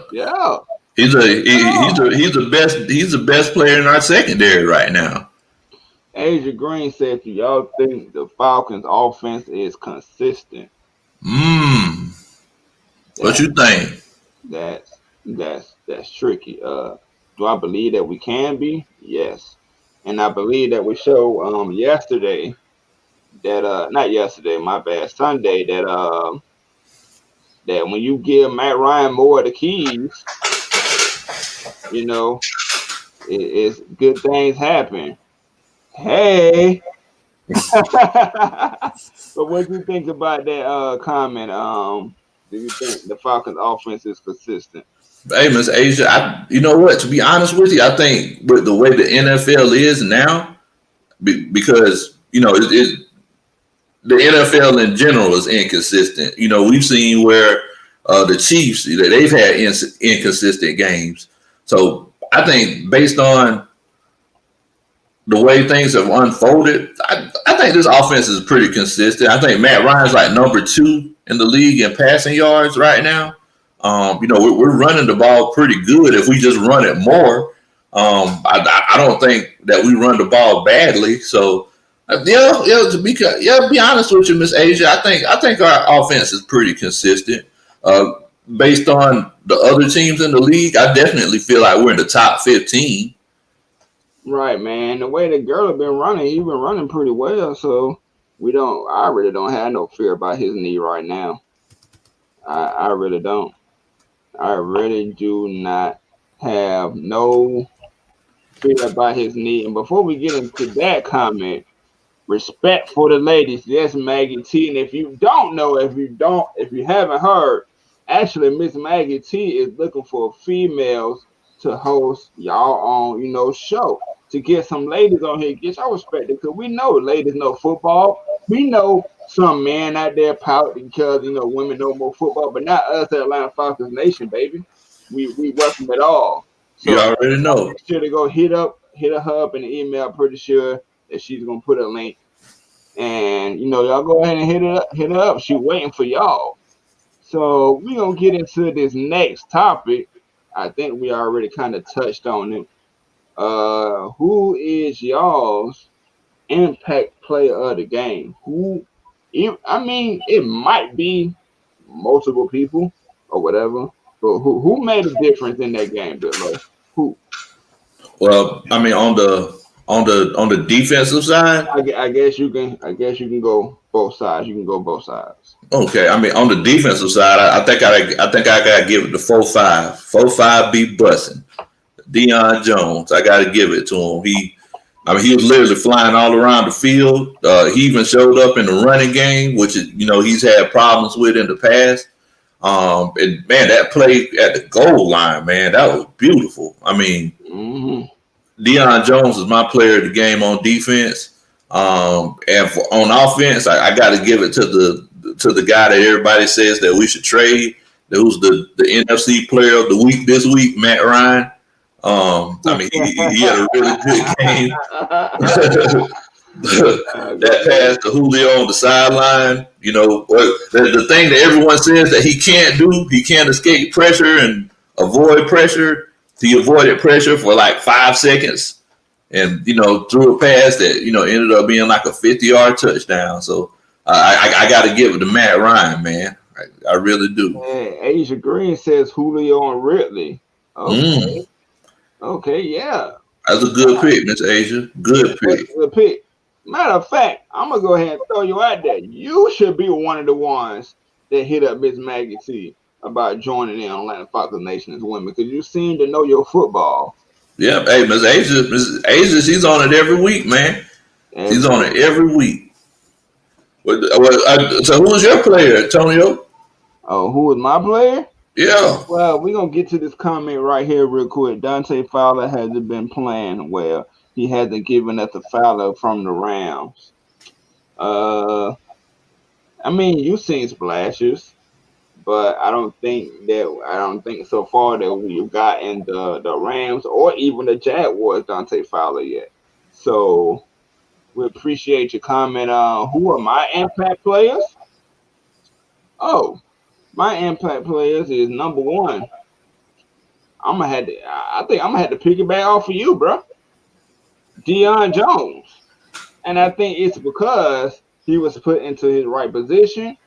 He's the best player in our secondary right now. Asia Green said, "Do y'all think the Falcons' offense is consistent?" What you think? That's tricky. Do I believe that we can be? Yes, and I believe that we showed yesterday that not yesterday, my bad, Sunday that when you give Matt Ryan more of the keys, it's good things happen. Hey. But what do you think about that comment? Do you think the Falcons offense is consistent? Hey, Miss Asia, you know what? To be honest with you, I think with the way the NFL is now, because the NFL in general is inconsistent. We've seen where the Chiefs they've had inconsistent games. So I think based on the way things have unfolded, I think this offense is pretty consistent. I think Matt Ryan's like number 2 in the league in passing yards right now. We're running the ball pretty good if we just run it more. I don't think that we run the ball badly. So, to be honest with you, Miss Asia, I think our offense is pretty consistent. Based on the other teams in the league, I definitely feel like we're in the top 15. Right, man. The way the girl has been running, he's been running pretty well. So I really don't have no fear about his knee right now. I really don't. I really do not have no fear about his knee. And before we get into that comment, respect for the ladies. Yes, Maggie T. And if you haven't heard, actually Miss Maggie T is looking for females to host y'all on, show. To get some ladies on here, get y'all respected, because we know ladies know football. We know some men out there pout because women know more football, but not us at Atlanta Falcons Nation, baby. We welcome it all. So you already know. Make sure to go hit her up in the email. I'm pretty sure that she's gonna put a link, and y'all go ahead and hit her up. She's waiting for y'all. So we're gonna get into this next topic. I think we already kind of touched on it. Who is y'all's impact player of the game? It might be multiple people or whatever, but who made a difference in that game, Bill? Who? Well, on the defensive side, I guess you can go both sides. You can go both sides. Okay, on the defensive side, I think I gotta give it to 4-5. 4-5 be bussing. Deion Jones, I gotta give it to him. He was literally flying all around the field. He even showed up in the running game, which is he's had problems with in the past. And man, that play at the goal line, man, that was beautiful. Deion Jones is my player of the game on defense. On offense, I got to give it to the guy that everybody says that we should trade. That was the NFC player of the week this week, Matt Ryan. He had a really good game. That pass to Julio on the sideline, the thing that everyone says that he can't do, he can't escape pressure and avoid pressure. He avoided pressure for like 5 seconds and, threw a pass that, ended up being like a 50-yard touchdown. So I got to give it to Matt Ryan, man. I really do. Asia Green says Julio and Ridley. Okay. Okay, yeah. That's a good pick, Miss Asia. Good pick. Good pick. Matter of fact, I'm going to go ahead and throw you out there. You should be one of the ones that hit up Miss Maggie T. about joining in Atlanta Falcons Nation as women because you seem to know your football. Yeah, hey, Miss Asia, she's on it every week, man. She's on it every week. So who was your player, Antonio? Oh, who was my player? Yeah. Well, we're going to get to this comment right here real quick. Dante Fowler hasn't been playing well. He hasn't given us a Fowler from the Rams. I mean, you've seen splashes, but I don't think so far that we've gotten the Rams or even the Jaguars Dante Fowler yet. So we appreciate your comment on who are my impact players. Oh, my impact players is number one. I think I'm gonna have to piggyback off of you, bro. Deion Jones. And I think it's because he was put into his right position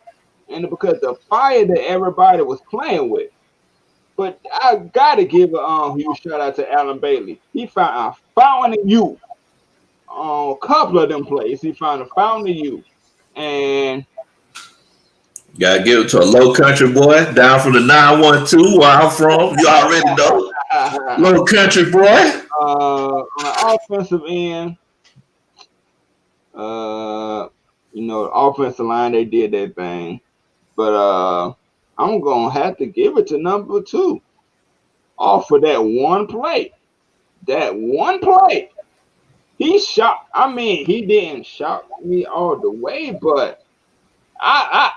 and because the fire that everybody was playing with. But I gotta give a huge shout out to Alan Bailey. He found a fountain in you. A couple of them plays. He found a fountain in you. And gotta give it to a low country boy down from the 912 where I'm from. You already know. Low country boy. On the offensive end, the offensive line, they did their thing. But I'm going to have to give it to number 2. Off of that one play. That one play. He shocked. I mean, he didn't shock me all the way, but I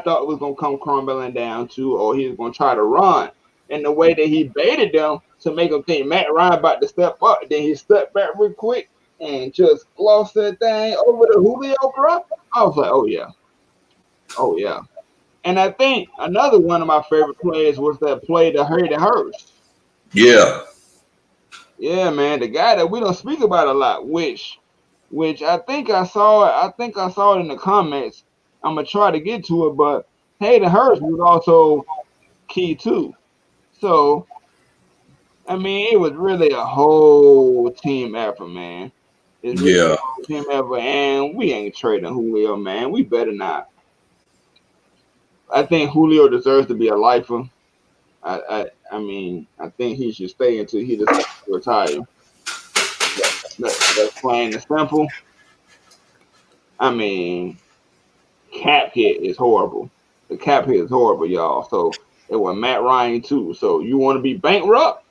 thought it was going to come crumbling down too, or he was going to try to run. And the way that he baited them to make them think Matt Ryan about to step up, then he stepped back real quick and just glossed that thing over to Julio, bro. I was like, oh, yeah. And I think another one of my favorite plays was that play to Hayden Hurst. Yeah. Yeah, man, the guy that we don't speak about a lot, which I think I saw it in the comments. I'm gonna try to get to it, but Hayden Hurst was also key too. So, I mean, it was really a whole team effort, man. It's really a whole team effort, and we ain't trading Julio, man. We better not. I think Julio deserves to be a lifer. I think he should stay until he decides to retire. That's plain and simple. I mean, cap hit is horrible. The cap hit is horrible, y'all. So it was Matt Ryan too. So you want to be bankrupt,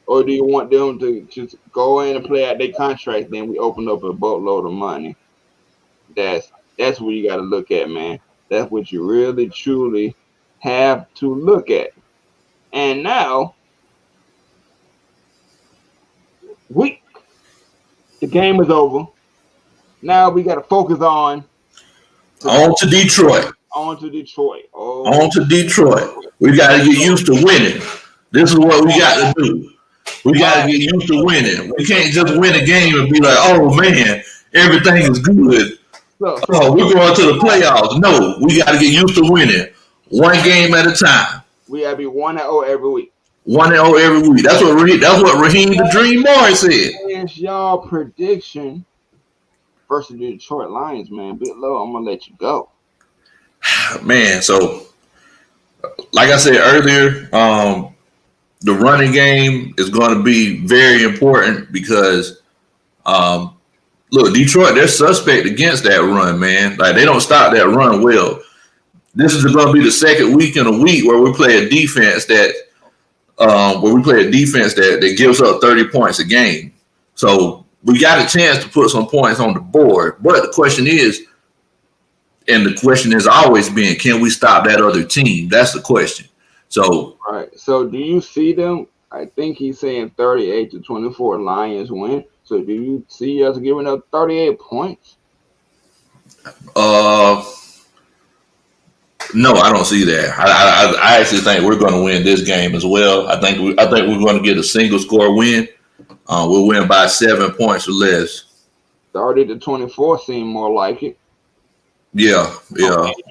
or do you want them to just go in and play out their contract? Then we open up a boatload of money. That's what you got to look at, man. That's what you really truly have to look at. And now the game is over. Now we got to focus on Detroit. On to Detroit. We got to get used to winning. This is what we got to do. We got to get used to winning. We can't just win a game and be like, oh, man, everything is good. We're going to the playoffs. No, we got to get used to winning. One game at a time. We got to be 1-0 every week. 1-0 every week. That's what Raheem the Dream Morris said. It's y'all prediction versus the Detroit Lions, man. Bit low, I'm going to let you go. Man, so like I said earlier, the running game is going to be very important because, look, Detroit, they're suspect against that run, man. Like, they don't stop that run well. This is going to be the second week in a week where we play a defense that gives up 30 points a game. So we got a chance to put some points on the board. But the question is, and the question has always been, can we stop that other team? That's the question. So, right. So do you see them? I think he's saying 38-24 Lions win. So do you see us giving up 38 points? No, I don't see that. I actually think we're going to win this game as well. I think we're going to get a single score win. We'll win by 7 points or less. 30-24 seem more like it. Yeah.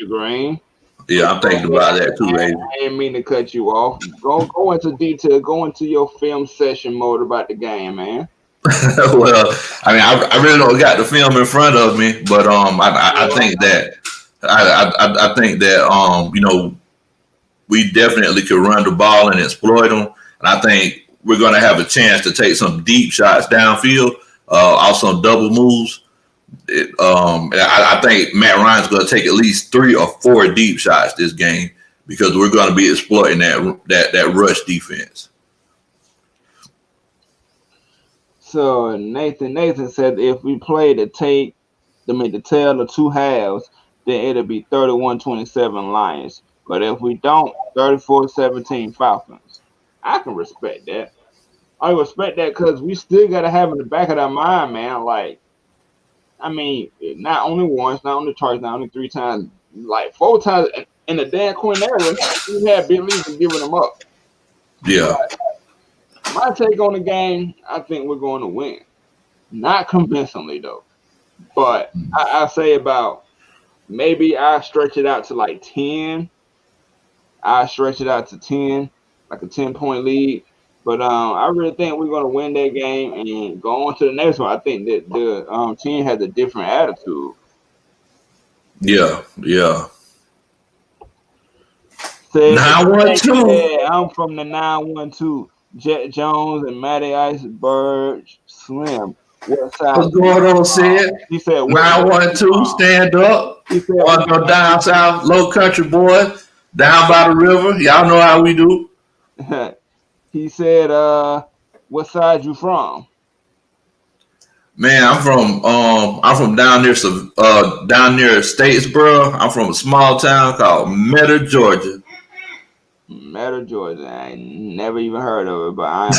Green. Yeah, I'm thinking about that too, baby. I didn't mean to cut you off. Go into detail. Go into your film session mode about the game, man. Well, I mean, I really don't got the film in front of me, but I think that we definitely could run the ball and exploit them. And I think we're going to have a chance to take some deep shots downfield, off some double moves. I think Matt Ryan's going to take at least 3 or 4 deep shots this game because we're going to be exploiting that rush defense. So Nathan said if we play the tail of 2 halves, then it'll be 31-27 Lions. But if we don't, 34-17 Falcons. I can respect that. I respect that because we still got to have in the back of our mind, man. Like, I mean, not only once, not only twice, not only 3 times, like 4 times in the Dan Quinn era, we had Big League giving them up. Yeah. My take on the game, I think we're going to win. Not convincingly, though. But I say about maybe I stretch it out to like 10. I stretch it out to 10, like a 10-point lead. But I really think we're going to win that game and go on to the next one. I think that the team has a different attitude. Yeah. 912. Yeah, I'm from the 912. Jet Jones and Matty Iceberg Slim. What's going on, Sid? He said 912, stand up. He said go down south, low country boy, down by the river. Y'all know how we do. He said, what side you from? Man, I'm from down near Statesboro. I'm from a small town called Metter, Georgia. Metter, Georgia. I ain't never even heard of it, but I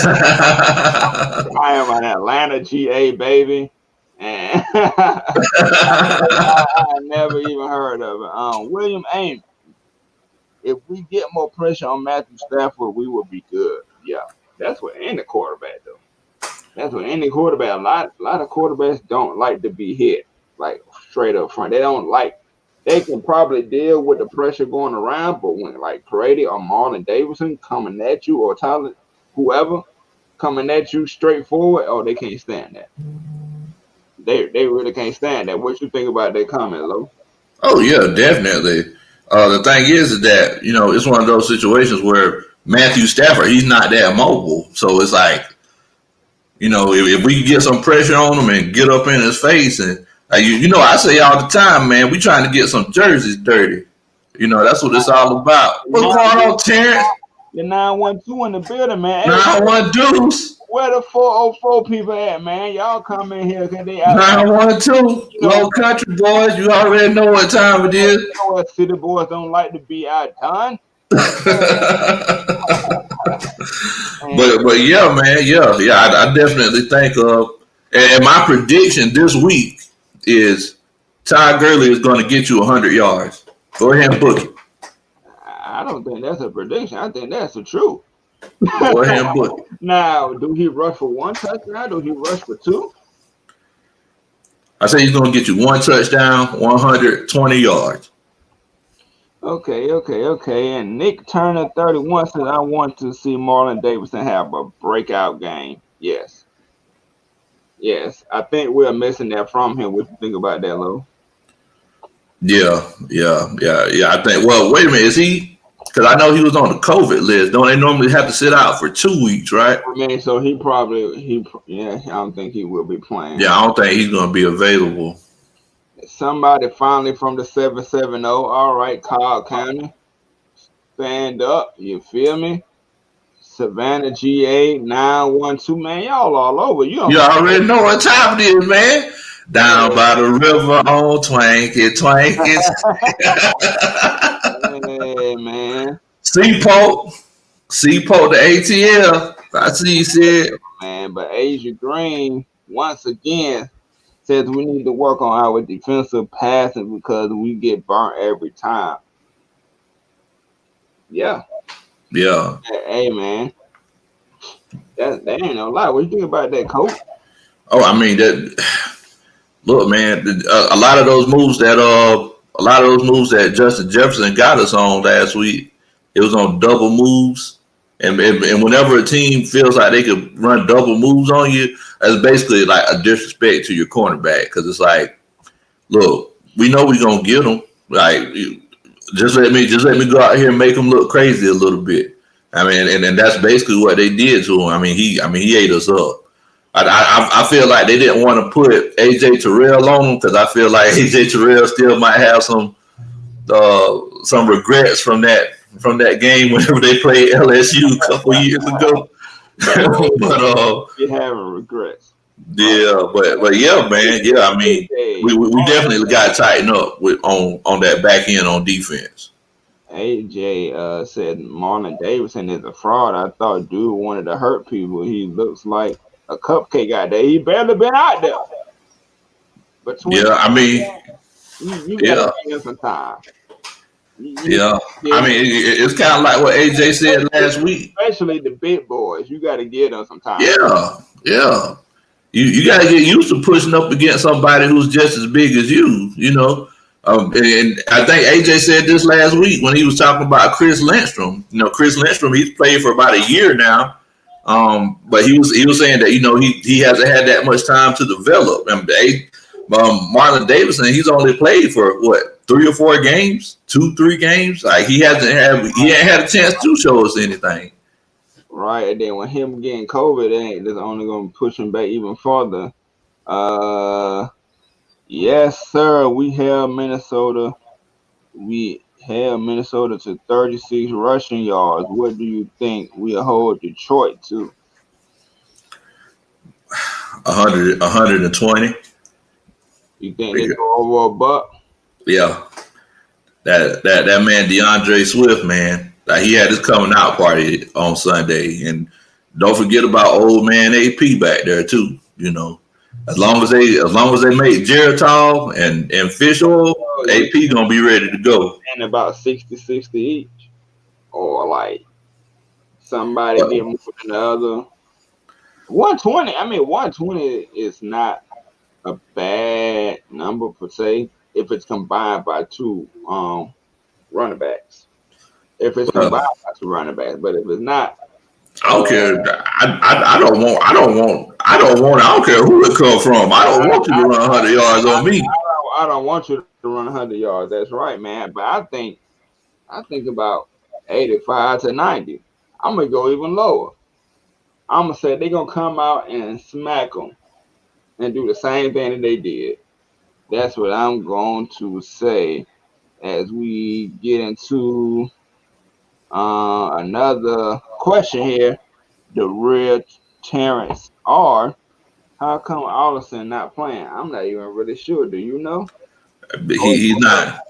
am an Atlanta GA baby. And I never even heard of it. William Ames. If we get more pressure on Matthew Stafford, we will be good. Yeah, that's what any quarterback though. That's what any quarterback. A lot of quarterbacks don't like to be hit like straight up front. They don't like. They can probably deal with the pressure going around, but when like Brady or Marlon Davidson coming at you or Tyler, whoever coming at you straight forward, oh, they can't stand that. They really can't stand that. What you think about that comment, Lo? Oh yeah, definitely. The thing is that, it's one of those situations where Matthew Stafford, he's not that mobile. So it's like, if we can get some pressure on him and get up in his face and, I say all the time, man, we trying to get some jerseys dirty. That's what it's all about. What's going on, Terrence? The 912 in the building, man. 912. Where the 404 people at, man? Y'all come in here because they out. 912, low country boys. You already know what time it is. City boys don't like to be outdone. But yeah, man, I definitely think and my prediction this week is Ty Gurley is going to get you 100 yards. Go ahead and book it. I don't think that's a prediction. I think that's the truth. Go ahead and book it. Now, do he rush for 1 touchdown? Do he rush for 2? I say he's going to get you 1 touchdown, 120 yards. Okay. And Nick Turner, 31, says, I want to see Marlon Davidson have a breakout game. Yes. I think we're missing that from him. What do you think about that, Lo? Yeah. I think, well, wait a minute. Is he? Because I know he was on the COVID list. Don't they normally have to sit out for 2 weeks, right? I mean, so I don't think he will be playing. Yeah, I don't think he's going to be available. Somebody finally from the 770. All right, Cobb County. Stand up. You feel me? Savannah GA 912. Man, y'all all over. You already know what time it is, man. Down by the river on Twanky. Hey, man. Seapolt, the ATL. I see you said. Man, but Asia Green, once again, says we need to work on our defensive passing because we get burnt every time. Yeah. Hey, man. That ain't no lie. What do you think about that, coach? Oh, I mean that. Look, man, a lot of those moves that Justin Jefferson got us on last week, it was on double moves, and whenever a team feels like they could run double moves on you, that's basically like a disrespect to your cornerback because it's like, look, we know we're gonna get them. Like just let me go out here and make him look crazy a little bit. I mean, and that's basically what they did to him. I mean, he ate us up. I feel like they didn't want to put AJ Terrell on him because I feel like AJ Terrell still might have some regrets from that game whenever they played LSU a couple years ago. But you having regrets. Yeah, but yeah, man, yeah. I mean, we definitely got to tighten up on that back end on defense. AJ said Marlon Davidson is a fraud. I thought dude wanted to hurt people. He looks like a cupcake out there. He barely been out there. But yeah, I mean, you gotta give him some time. Yeah, I mean, it's kind of like what AJ said last week. Especially the big boys, you got to give them some time. Yeah. You got to get used to pushing up against somebody who's just as big as you. You know, and I think AJ said this last week when he was talking about Chris Lindstrom. You know, Chris Lindstrom, he's played for about a year now, but he was saying that he hasn't had that much time to develop. And Marlon Davidson, he's only played for what, 3 or 4 games, 2-3 games. Like he ain't had a chance to show us anything. Right, and then when him getting COVID, that's only gonna push him back even further. Yes, sir. We held Minnesota. We held Minnesota to 36 rushing yards. What do you think we'll hold Detroit to? 120. You think they go over a buck? Yeah. That man DeAndre Swift, man. Like he had his coming out party on Sunday, and don't forget about old man AP back there too. You know, as long as they make Geritol and fish oil, AP gonna be ready to go. And about 60 each, or like somebody get more than the other. 120. I mean, 120 is not a bad number per se if it's combined by 2 running backs. If it's combined by 2 running backs, but if it's not, I don't care. I don't care who it come from. I don't want you to run 100 yards on me. I don't want you to run 100 yards. That's right, man. But I think about 85 to 90. I'm gonna go even lower. I'm gonna say they're gonna come out and smack them and do the same thing that they did. That's what I'm going to say as we get into another question here. The real Terrence R. How come Allison not playing? I'm not even really sure. Do you know? He's not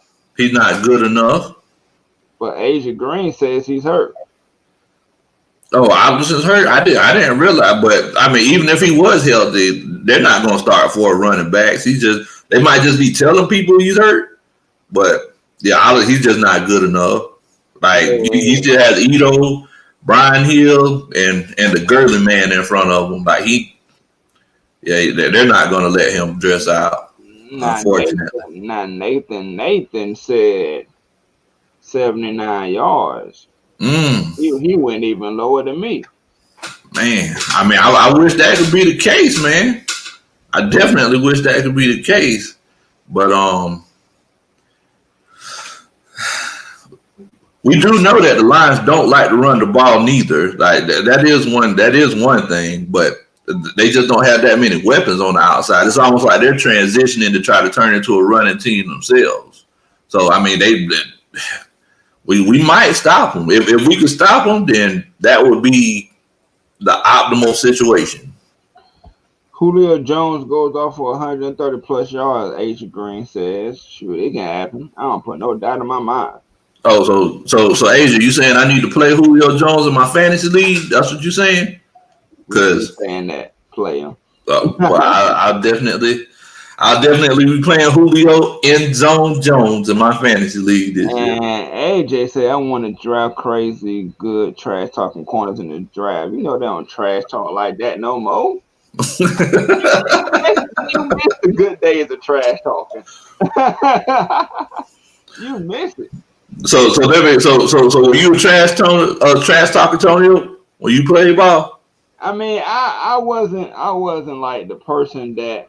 good enough. But Asia Green says he's hurt. Oh, Allison's hurt. I didn't realize, but I mean, even if he was healthy, they're not going to start 4 running backs. They might just be telling people he's hurt, but yeah, he's just not good enough. Like he still has Ito, Brian Hill, and the Gurley man in front of him. Like they're not going to let him dress out. Unfortunately, Nathan said 79 yards. He went even lower than me. Man, I mean, I wish that could be the case, man. I definitely wish that could be the case, but we do know that the Lions don't like to run the ball neither. Like that is one thing, but they just don't have that many weapons on the outside. It's almost like they're transitioning to try to turn into a running team themselves. So I mean, we might stop them. If we could stop them, then that would be the optimal situation. Julio Jones goes off for 130 plus yards. H. Green says, "Sure, it can happen. I don't put no doubt in my mind." Oh, so Asia, you saying I need to play Julio Jones in my fantasy league? That's what you're saying? Because saying that play him. Well, I'll definitely be playing Julio in Zone Jones in my fantasy league this year. And AJ said, "I want to draft crazy, good trash talking corners in the draft. You know they don't trash talk like that no more." You missed the good days of trash talking. You missed it. So were you a trash talker, Tony, when you played ball? I mean, I wasn't like the person that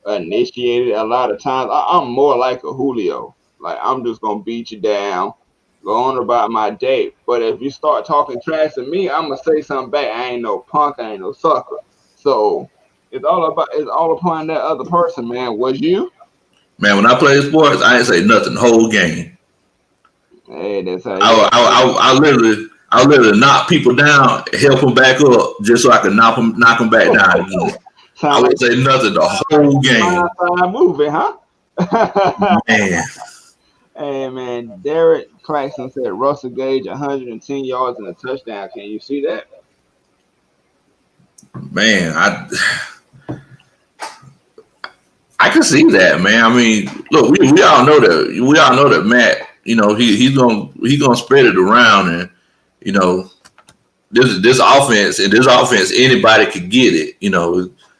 initiated a lot of times. I'm more like a Julio. Like, I'm just gonna beat you down, go on about my day. But if you start talking trash to me, I'm gonna say something back. I ain't no punk, I ain't no sucker. So it's all upon that other person, man. Was you? Man, when I play sports, I ain't say nothing the whole game. Hey, that's how you. I literally knock people down, help them back up, just so I can knock them back down again. I would say nothing the whole game. Movie, huh? Man, Hey, man, Derek Claxton said Russell Gage 110 yards and a touchdown. Can you see that? man, I can see that, man. I mean, look, we all know that Matt, he's gonna spread it around, and you know, this offense, anybody could get it,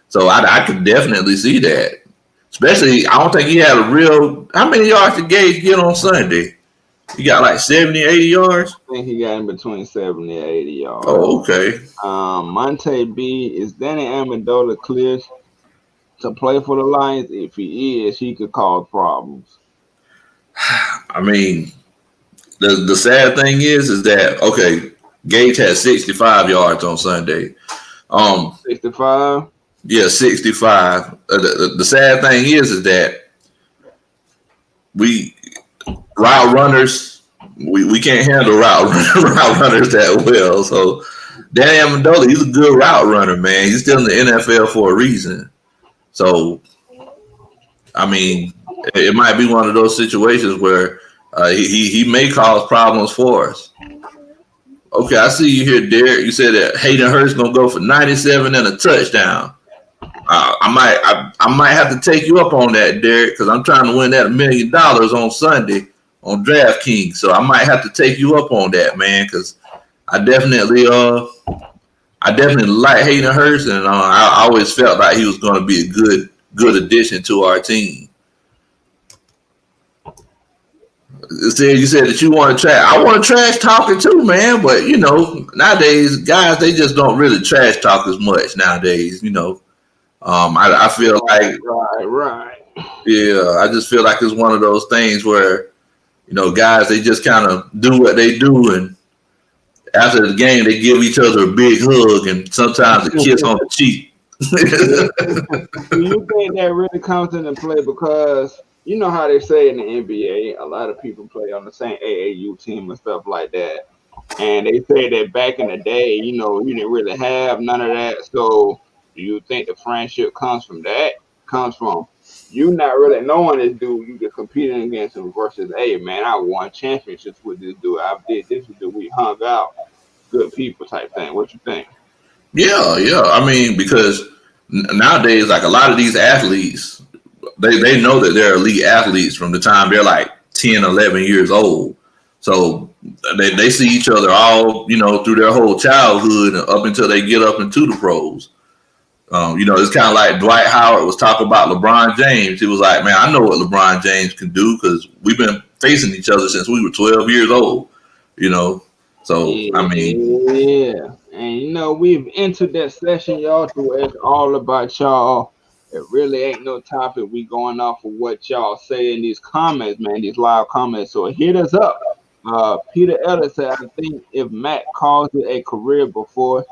So I could definitely see that. Especially, I don't think he had how many yards did Gage get on Sunday? He got like 70, 80 yards? I think he got in between 70 and 80 yards. Oh, okay. Monte B, is Danny Amendola clear to play for the Lions? If he is, he could cause problems. I mean, the sad thing is that, okay, Gage had 65 yards on Sunday. 65? Yeah, 65. The sad thing is that route runners, we can't handle route runners that well. So Danny Amendola, he's a good route runner, man. He's still in the NFL for a reason. So, I mean, it might be one of those situations where he may cause problems for us. Okay, I see you here, Derek. You said that Hayden Hurst gonna go for 97 and a touchdown. I might have to take you up on that, Derek, because I'm trying to win that $1 million on Sunday on DraftKings. So I might have to take you up on that, man, because I definitely like Hayden Hurst, and I always felt like he was going to be a good addition to our team. You said that you want to trash. I want to trash talking too, man. But nowadays guys, they just don't really trash talk as much nowadays. I feel like right. Yeah, I just feel like it's one of those things where guys, they just kind of do what they do, and after the game they give each other a big hug and sometimes a kiss on the cheek. Do you think that really comes into play? Because you know how they say in the NBA, a lot of people play on the same AAU team and stuff like that. And they say that back in the day, you didn't really have none of that. So do you think the friendship comes from that? Comes from you not really knowing this dude, you just competing against him versus, hey, man, I won championships with this dude. I did this with dude. We hung out. Good people type thing. What you think? Yeah. I mean, because nowadays, like a lot of these athletes, they know that they're elite athletes from the time they're like 10, 11 years old. So they see each other all, through their whole childhood up until they get up into the pros. It's kind of like Dwight Howard was talking about LeBron James. He was like, man, I know what LeBron James can do because we've been facing each other since we were 12 years old, So, yeah, I mean. Yeah. And, we've entered that session, y'all, to where it's all about y'all. It really ain't no topic. We going off of what y'all say in these comments, man, these live comments. So hit us up. Peter Ellis said, I think if Matt calls it a career before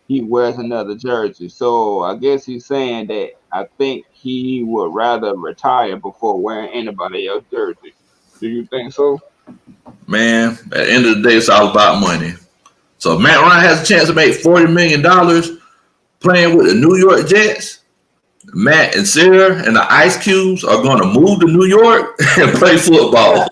he wears another jersey. So I guess he's saying that I think he would rather retire before wearing anybody else's jersey. Do you think so? Man, at the end of the day, it's all about money. So if Matt Ryan has a chance to make $40 million playing with the New York Jets, Matt and Sarah and the Ice Cubes are going to move to New York and play football.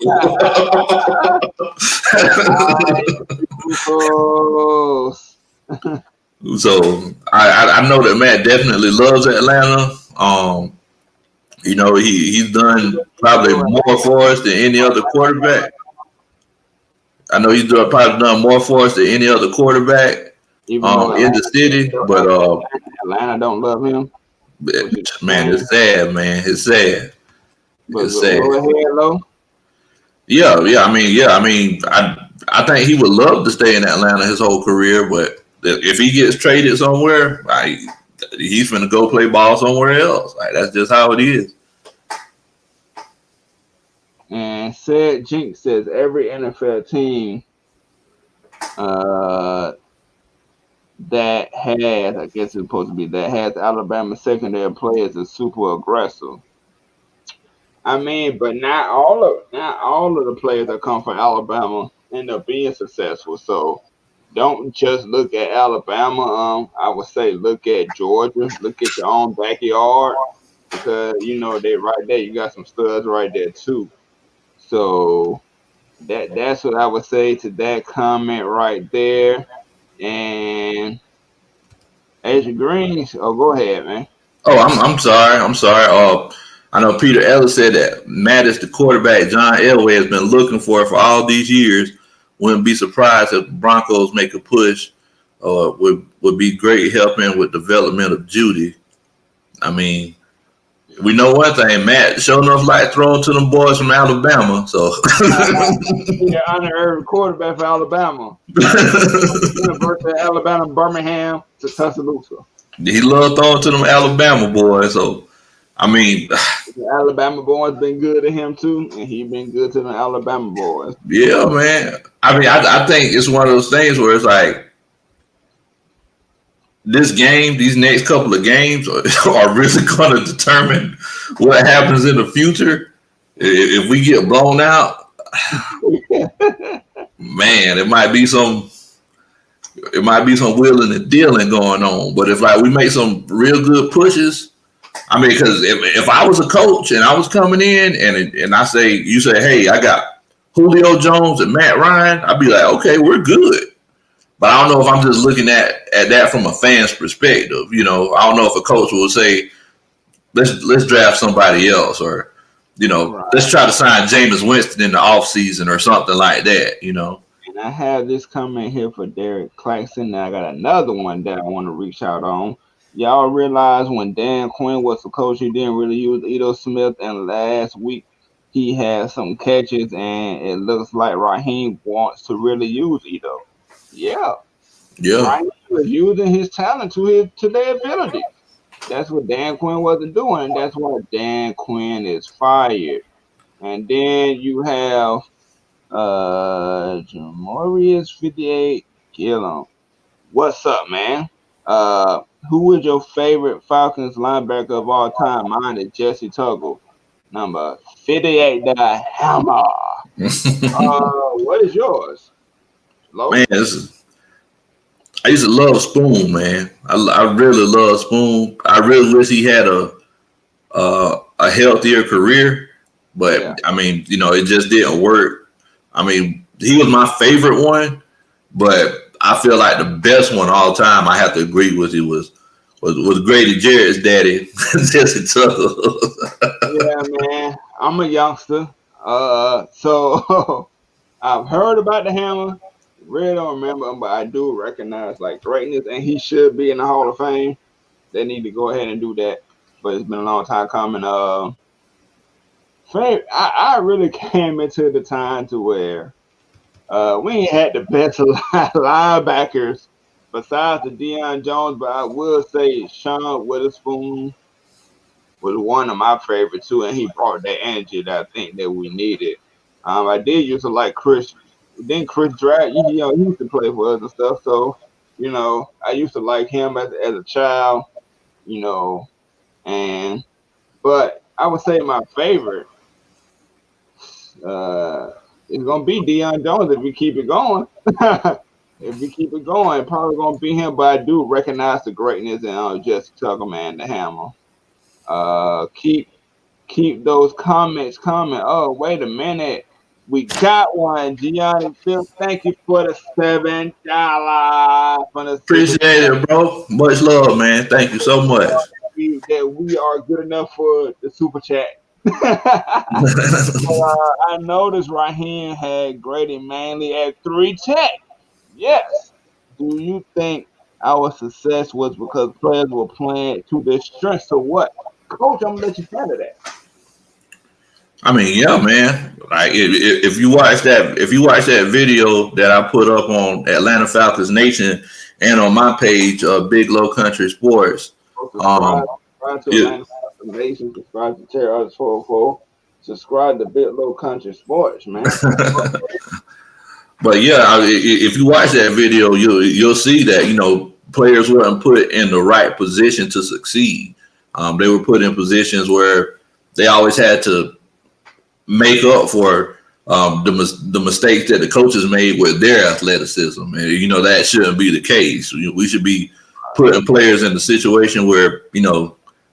So I know that Matt definitely loves Atlanta. He's done probably more for us than any other quarterback. I know he's probably done more for us than any other quarterback in the city. But Atlanta don't love him. Man, it's sad, man. It's sad. It's sad. Yeah. I mean, I think he would love to stay in Atlanta his whole career, but if he gets traded somewhere, he's gonna go play ball somewhere else. That's just how it is. And And said Jinx says every NFL team that has, I guess it's supposed to be that has Alabama secondary players is super aggressive. I mean, but not all of the players that come from Alabama end up being successful. So don't just look at Alabama. I would say look at Georgia, look at your own backyard because they right there. You got some studs right there too. So that's what I would say to that comment right there. And Agent Green, go ahead, man. Oh, I'm sorry. I'm sorry. I know Peter Ellis said that Mattis, the quarterback John Elway has been looking for all these years. Wouldn't be surprised if the Broncos make a push. Would be great helping with development of Judy. I mean, we know one thing, Matt sure enough like throwing to them boys from Alabama. So the honorary quarterback for Alabama. University of Alabama, Birmingham to Tuscaloosa. He loved throwing to them Alabama boys. So I mean, the Alabama boys been good to him too, and he been good to the Alabama boys. Yeah, man. I mean, I think it's one of those things where it's like this game, these next couple of games are really going to determine what happens in the future. If we get blown out, man, it might be some wheeling and dealing going on. But if we make some real good pushes, I mean, because if I was a coach and I was coming in and you say, hey, I got Julio Jones and Matt Ryan, I'd be like, okay, we're good. But I don't know if I'm just looking at that from a fan's perspective. I don't know if a coach will say, let's draft somebody else or, right. Let's try to sign Jameis Winston in the offseason or something like that, And I have this comment here for Derek Claxton. Now I got another one that I want to reach out on. Y'all realize when Dan Quinn was the coach, he didn't really use Ito Smith, and last week he had some catches, and it looks like RAHEEM wants to really use Ito. Yeah. RAHEEM was using his talent to their ability. That's what Dan Quinn wasn't doing, and that's why Dan Quinn is fired. And then you have Jamorius 58 Gillum. What's up, man? Who is your favorite Falcons linebacker of all time? Mine is Jesse Tuggle, number 58, the Hammer. What is yours? Man, I used to love Spoon, man. I really love Spoon. I really wish he had a healthier career, but I mean, it just didn't work. I mean, he was my favorite one, but I feel like the best one all time, I have to agree with you, was Grady Jarrett's daddy, Jesse Tuggle. Yeah, man. I'm a youngster. So I've heard about the Hammer. Really don't remember him, but I do recognize greatness, and he should be in the Hall of Fame. They need to go ahead and do that. But it's been a long time coming. I really came into the time to where we ain't had the best linebackers besides the Deion Jones, but I will say Sean Witherspoon was one of my favorites too, and he brought that energy that I think that we needed. I did used to like Chris. Then Chris Dratt, he used to play for us and stuff. So, I used to like him as a child, but I would say my favorite is gonna be Deion Jones if we keep it going. If we keep it going, probably gonna be him. But I do recognize the greatness in Jesse Tuggle, man, the Hammer. Keep those comments coming. Oh, wait a minute. We got one. Gianni Phil, thank you for the $7 from the Appreciate it, bro. Much love, man. Thank you so much. That we are good enough for the super chat. I noticed RAHEEM had Grady mainly at 3 tech. Yes. Do you think our success was because players were playing to their strengths or what? Coach, I'm gonna let you handle that. I mean, yeah, man. If you watch that video that I put up on Atlanta Falcons Nation and on my page, Big Low Country Sports, subscribe to Atlanta Falcons Nation, subscribe to Terror 404. Subscribe to Big Low Country Sports, man. But yeah, if you watch that video, you'll see that players weren't put in the right position to succeed. They were put in positions where they always had to make up for the mistakes that the coaches made with their athleticism, and that shouldn't be the case. We should be putting players in the situation where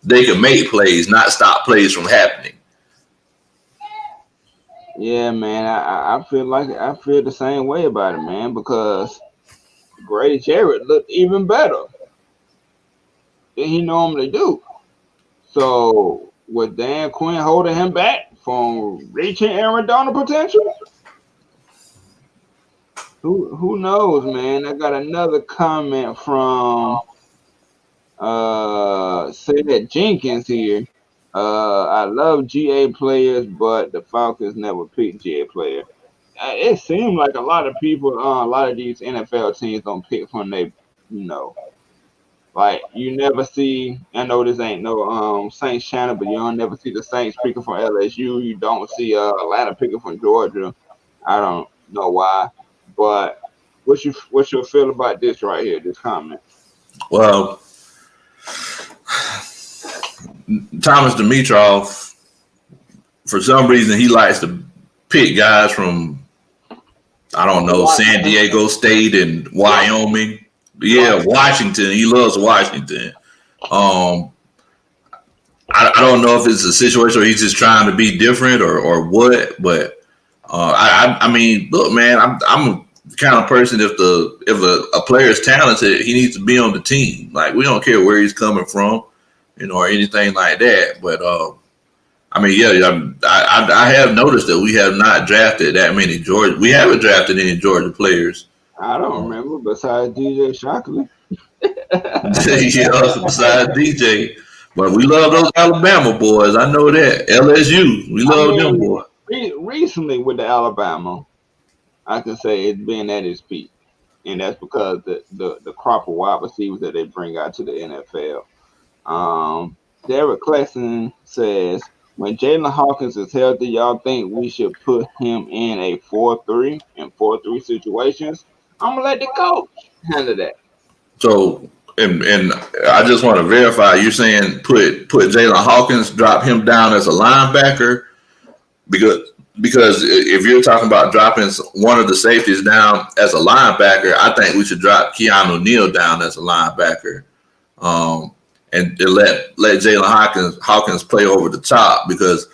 they can make plays, not stop plays from happening. Yeah, man, I feel the same way about it, man, because Grady Jarrett looked even better than he normally do. So with Dan Quinn holding him back from reaching Aaron Donald potential, who knows, man? I got another comment from Sid Jenkins here. I love GA players, but the Falcons never pick GA player. It seems like a lot of people, a lot of these NFL teams don't pick from they, like you never see. I know this ain't no Saints channel, but you don't never see the Saints picking from LSU. You don't see Atlanta picking from Georgia. I don't know why, but what's your feel about this right here? This comment. Well, Thomas Dimitroff, for some reason, he likes to pick guys from, I don't know, San Diego State and Wyoming. Yeah, Washington. He loves Washington. I don't know if it's a situation where he's just trying to be different or what, but I mean, look, man, I'm the kind of person if a player is talented, he needs to be on the team. Like, we don't care where he's coming from, or anything like that. But I mean, yeah, I have noticed that we have not drafted that many Georgia. We haven't drafted any Georgia players. I don't remember besides DJ Shockley. Yeah, besides DJ. But we love those Alabama boys. I know that. LSU. We love them boys. Recently with the Alabama, I can say it's been at its peak. And that's because the crop of wide receivers that they bring out to the NFL. Derek Claxton says, when Jalen Hawkins is healthy, y'all think we should put him in a 4-3 and 4-3 situations? I'm gonna let the coach handle that. So, and I just want to verify, you're saying put Jalen Hawkins, drop him down as a linebacker, because if you're talking about dropping one of the safeties down as a linebacker, I think we should drop Keanu Neal down as a linebacker, and let Jalen Hawkins play over the top, because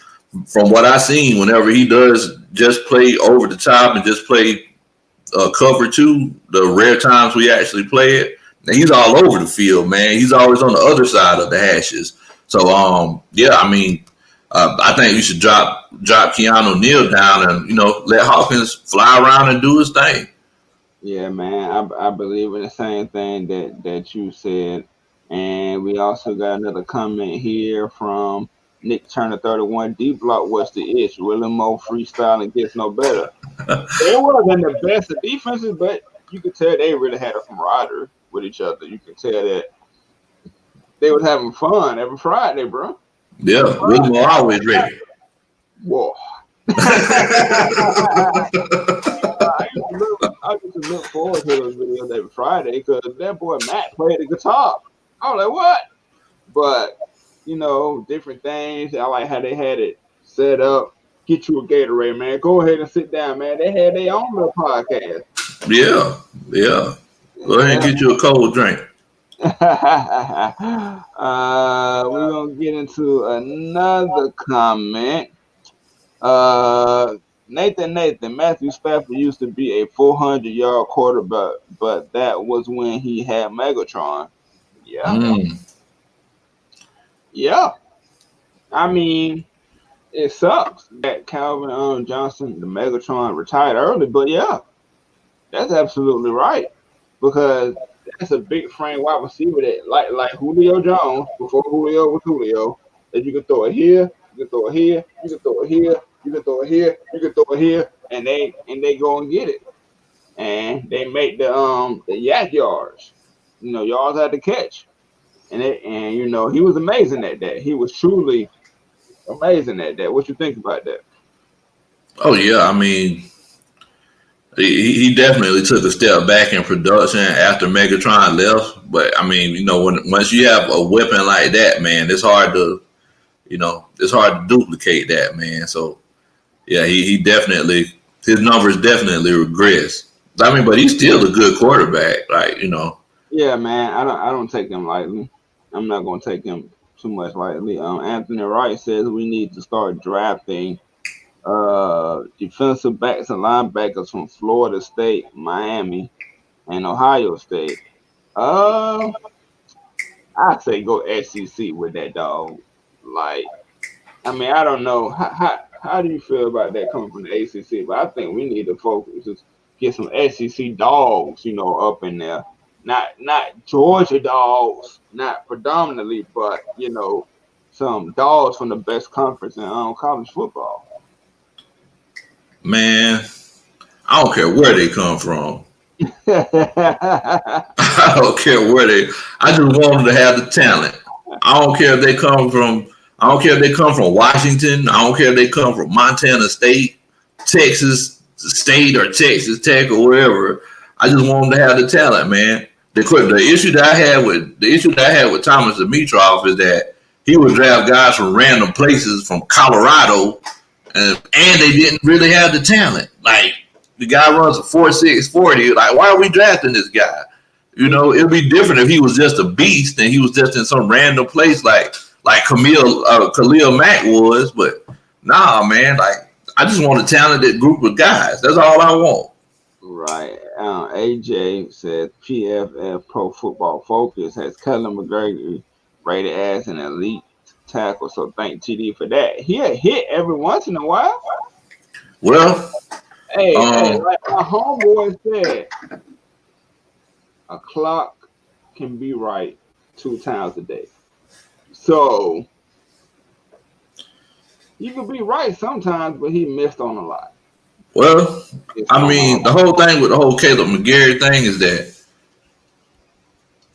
from what I've seen, whenever he does just play over the top and just play cover two, the rare times we actually play it, he's all over the field, man. He's always on the other side of the hashes. So, yeah, I mean, I think you should drop Keanu Neal down and, let Hawkins fly around and do his thing. Yeah, man, I believe in the same thing that you said. And we also got another comment here from Nick Turner 31. D Block was the itch. Really more freestyle and gets no better. They wasn't the best of defenses, but you could tell they really had a camaraderie with each other. You could tell that they was having fun every Friday, bro. Yeah, William was always ready. Whoa. I used to look forward to those videos every Friday because that boy Matt played the guitar. I was like, what? But, different things. I like how they had it set up. Get you a Gatorade, man. Go ahead and sit down, man. They had their own little podcast. Yeah. Go ahead and get you a cold drink. We're going to get into another comment. Nathan, Matthew Stafford used to be a 400-yard quarterback, but that was when he had Megatron. Yeah. Yeah. I mean, it sucks that Calvin Johnson, the Megatron, retired early, but yeah, that's absolutely right, because that's a big frame wide receiver that, like Julio Jones, before Julio was Julio, that you can throw it here, you can throw it here, you can throw it here, you can throw it here, you can throw it here, and they go and get it, and they make the yak yards, yards had to catch, and he was amazing at that. He was truly amazing at that. What you think about that? Oh yeah, I mean, he definitely took a step back in production after Megatron left. But I mean, once you have a weapon like that, man, it's hard to duplicate that, man. So yeah, he definitely, his numbers definitely regress. I mean, but he's still a good quarterback, Yeah, man, I don't take him lightly. I'm not gonna take him too much lightly. Anthony Wright says we need to start drafting defensive backs and linebackers from Florida State, Miami, and Ohio State. I say go SEC with that dog. Like, I mean, I don't know how do you feel about that coming from the ACC, but I think we need to focus, just get some SEC dogs, up in there. Not Georgia dogs, not predominantly, but some dogs from the best conference in college football. Man, I don't care where they come from. I don't care where I just want them to have the talent. I don't care if they come from Washington. I don't care if they come from Montana State, Texas State, or Texas Tech, or wherever. I just want them to have the talent, man. The issue that I had with Thomas Dimitroff is that he would draft guys from random places from Colorado, and they didn't really have the talent. Like, the guy runs a 4.6 40. Like, why are we drafting this guy? It'd be different if he was just a beast and he was just in some random place like Khalil Mack was. But nah, man. Like, I just want a talented group of guys. That's all I want. Right. AJ said PFF Pro Football Focus has Kellen McGregor rated as an elite tackle. So thank TD for that. He had hit every once in a while. Well, hey, like my homeboy said, a clock can be right 2 times a day. So he could be right sometimes, but he missed on a lot. Well, I mean, the whole thing with the whole Caleb McGarry thing is that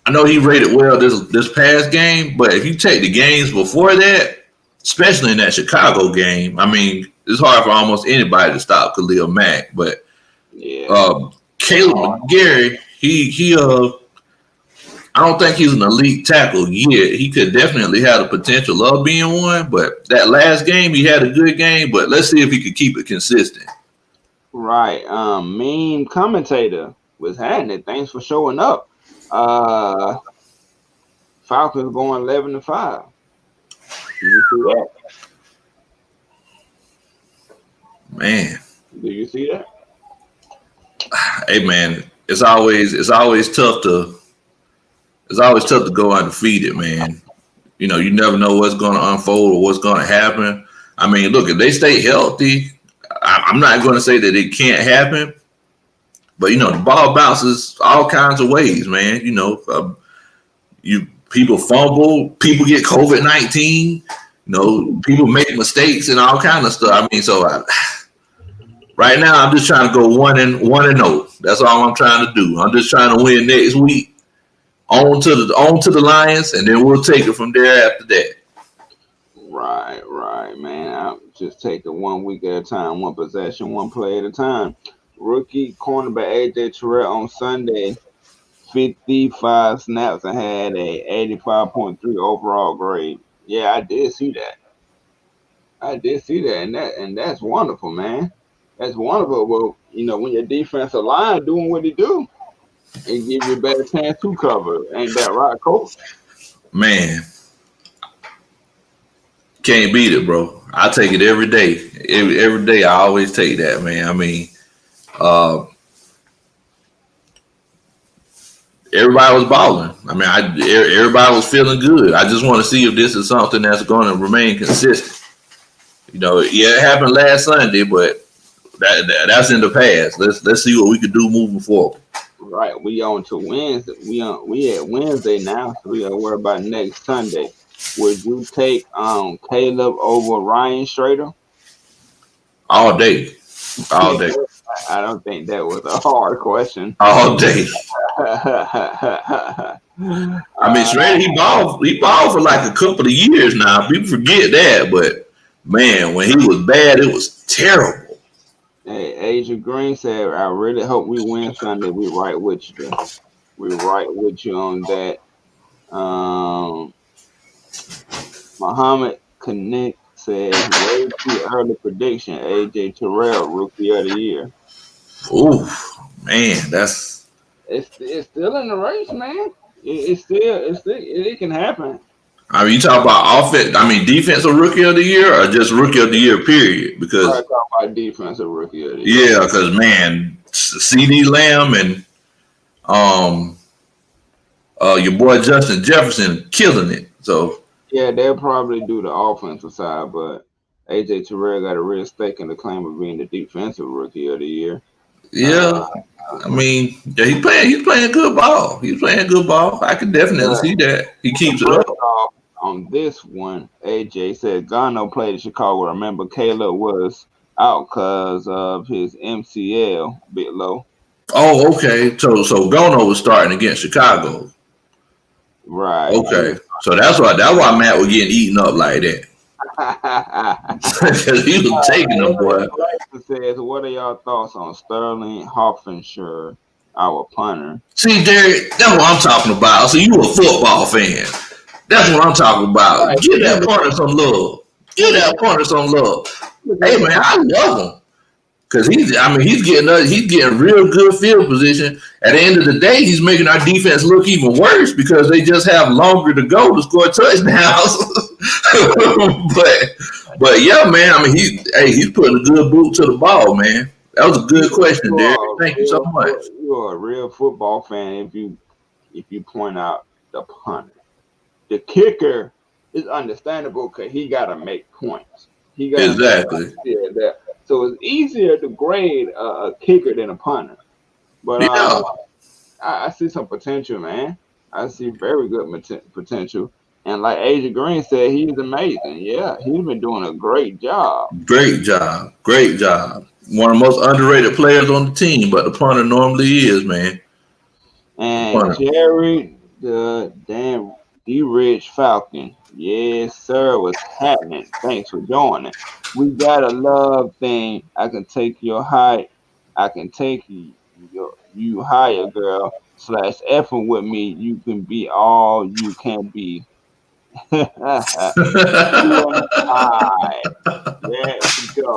I know he rated well this past game, but if you take the games before that, especially in that Chicago game, I mean, it's hard for almost anybody to stop Khalil Mack. But Caleb McGarry, I don't think he's an elite tackle yet. He could definitely have the potential of being one, but that last game, he had a good game, but let's see if he could keep it consistent. Right. Meme commentator was having it. Thanks for showing up. Falcons going 11-5. Do you see that? Man. Do you see that? Hey man, it's always tough to go undefeated, man. You never know what's going to unfold or what's going to happen. I mean, look, if they stay healthy, I'm not going to say that it can't happen, but the ball bounces all kinds of ways, man. People fumble, people get COVID-19, people make mistakes and all kinds of stuff. I mean, right now I'm just trying to go 1-0. That's all I'm trying to do. I'm just trying to win next week. On to the Lions, and then we'll take it from there after that. Right, man. I'll just take it 1 week at a time, one possession, one play at a time. Rookie cornerback AJ Terrell on Sunday, 55 snaps and had a 85.3 overall grade. Yeah, I did see that. And that's wonderful, man. That's wonderful. Well, when your defensive line doing what it do, and give you a better chance to cover. Ain't that right, Coach? Man, can't beat it, bro. I take it every day. Every day, I always take that, man. I mean, everybody was balling. I mean, everybody was feeling good. I just want to see if this is something that's going to remain consistent. It happened last Sunday, but that's in the past. Let's see what we can do moving forward. Right, we on to Wednesday. We at Wednesday now, so we gotta worry about next Sunday. Would you take Caleb over Ryan Schrader? All day. I don't think that was a hard question. All day. I mean, Schrader, he balled for like a couple of years now. People forget that, but man, when he was bad, it was terrible. Hey, Asia Green said, I really hope we win Sunday. We right with you. We right with you on that. Muhammad Connect says, way too early prediction. AJ Terrell, rookie of the year. Ooh, man, that's. It's still in the race, man. It can happen. I mean, you talk about offense. I mean, defensive rookie of the year, or just rookie of the year, period. Because I talk about defensive rookie of the year. yeah, because man, CD Lamb and your boy Justin Jefferson killing it. So yeah, they'll probably do the offensive side, but AJ Terrell got a real stake in the claim of being the defensive rookie of the year. yeah, I mean, yeah, he's playing good ball. He's playing good ball. I can definitely see that. He keeps it up. On this one, AJ said Gano played in Chicago. Remember, Caleb was out because of his MCL, a bit low. Oh, okay. So Gono was starting against Chicago. Right. Okay. So that's why Matt was getting eaten up like that. Because he was taking them, boy. Says, what are y'all thoughts on Sterling Hoffenshire, our punter? See, Derek, that's what I'm talking about. So you a football fan. That's what I'm talking about. Right. Give that punter some love. Give that punter some love. Hey man, I love him. Because he's getting real good field position. At the end of the day, he's making our defense look even worse because they just have longer to go to score touchdowns. but yeah, man, I mean he's putting a good boot to the ball, man. That was a good question, Derek. Thank you so much. You are a real football fan if you point out the punter. The kicker is understandable because he got to make points. Exactly. That. So it's easier to grade a kicker than a punter. But yeah. I see some potential, man. I see very good potential. And like Asia Green said, he's amazing. Yeah, he's been doing a great job. Great job. One of the most underrated players on the team, but the punter normally is, man. And Jerry, the damn D-Rich Falcon. Yes, sir. What's happening? Thanks for joining. We got a love thing. I can take your height. I can take you higher, girl. /effing with me. You can be all you can be. There we go.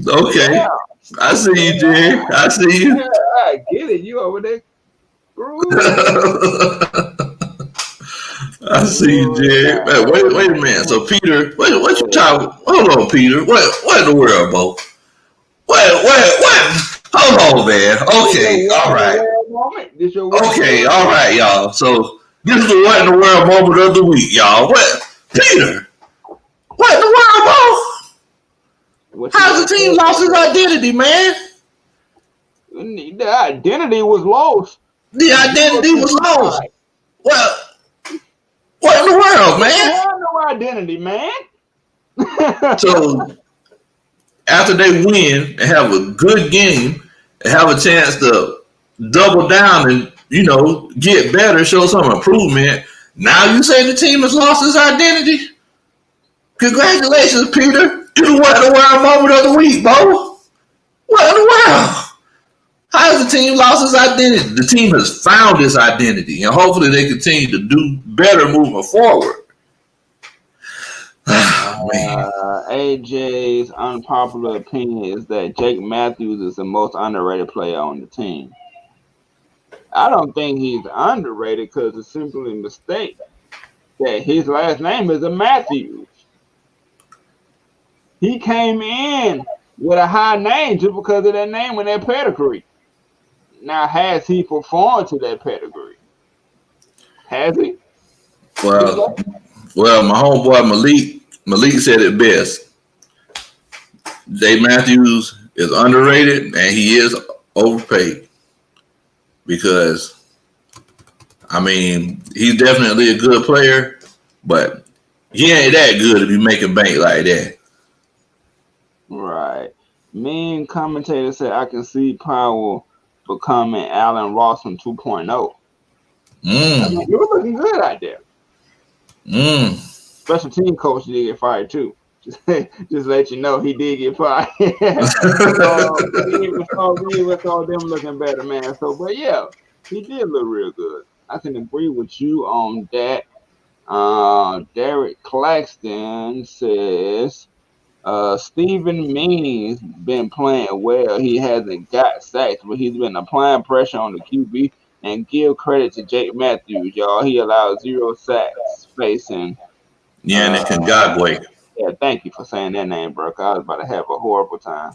Okay. Yeah. I see you, Jay. I see you. Yeah, I get it. You over there. I see you, Jay. Wait a minute. So Peter, what you talking? Hold on, Peter. What in the world, Bo? What? Hold on, man. Okay, all right. Okay, all right, y'all. So this is the what in the world moment of the week, y'all. What, Peter? What in the world, Bo? How's the team lost its identity, man? The identity was lost. The identity was lost. Well, what in the world, man? They have no identity, man. So after they win and have a good game and have a chance to double down and, get better, show some improvement, now you say the team has lost its identity? Congratulations, Peter. You the what in the world moment of the week, Bo. What in the world? How has the team lost its identity? The team has found its identity, and hopefully they continue to do better moving forward. AJ's unpopular opinion is that Jake Matthews is the most underrated player on the team. I don't think he's underrated because it's simply a mistake that his last name is a Matthews. He came in with a high name just because of that name and that pedigree. Now, has he performed to that pedigree? Has he? Well, my homeboy Malik said it best. Jake Matthews is underrated and he is overpaid because, he's definitely a good player, but he ain't that good to be making bank like that. Right. Mean commentator said, I can see Powell becoming Allen Robinson 2.0. He was looking good out there. special team coach did get fired too. Just let you know he did get fired. We even saw them looking better, man. So, but yeah, he did look real good. I can agree with you on that. Derek Claxton says Stephen Means been playing well. He hasn't got sacks, but he's been applying pressure on the QB. And give credit to Jake Matthews, y'all. He allowed 0 sacks facing. Yannick Ngakwe. Yeah, thank you for saying that name, bro. I was about to have a horrible time.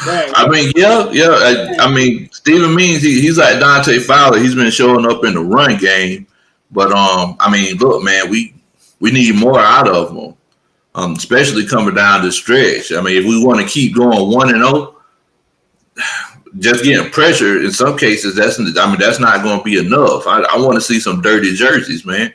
I mean, yeah. I mean, Stephen Means, he's like Dante Fowler. He's been showing up in the run game, but I mean, look, man, we need more out of him, especially coming down the stretch. I mean, if we want to keep going 1-0, just getting pressure in some cases, that's not going to be enough. I want to see some dirty jerseys, man.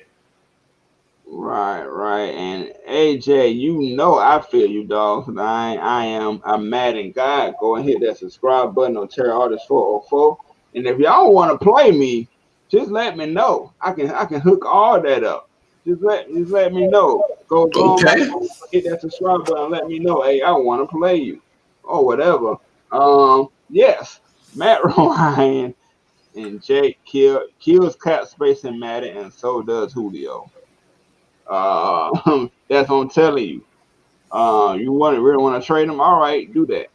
Right. And AJ, you know I feel you, dog. I'm mad and God. Go and hit that subscribe button on Terry Artist 404. And if y'all want to play me, just let me know. I can hook all that up. Just let me know. Go okay. Hit that subscribe button. Let me know. Hey, I want to play you or whatever. Yes, Matt Ryan and Jake kills cap space in Madden, and so does Julio. That's what I'm telling you. You really want to trade him? All right, do that.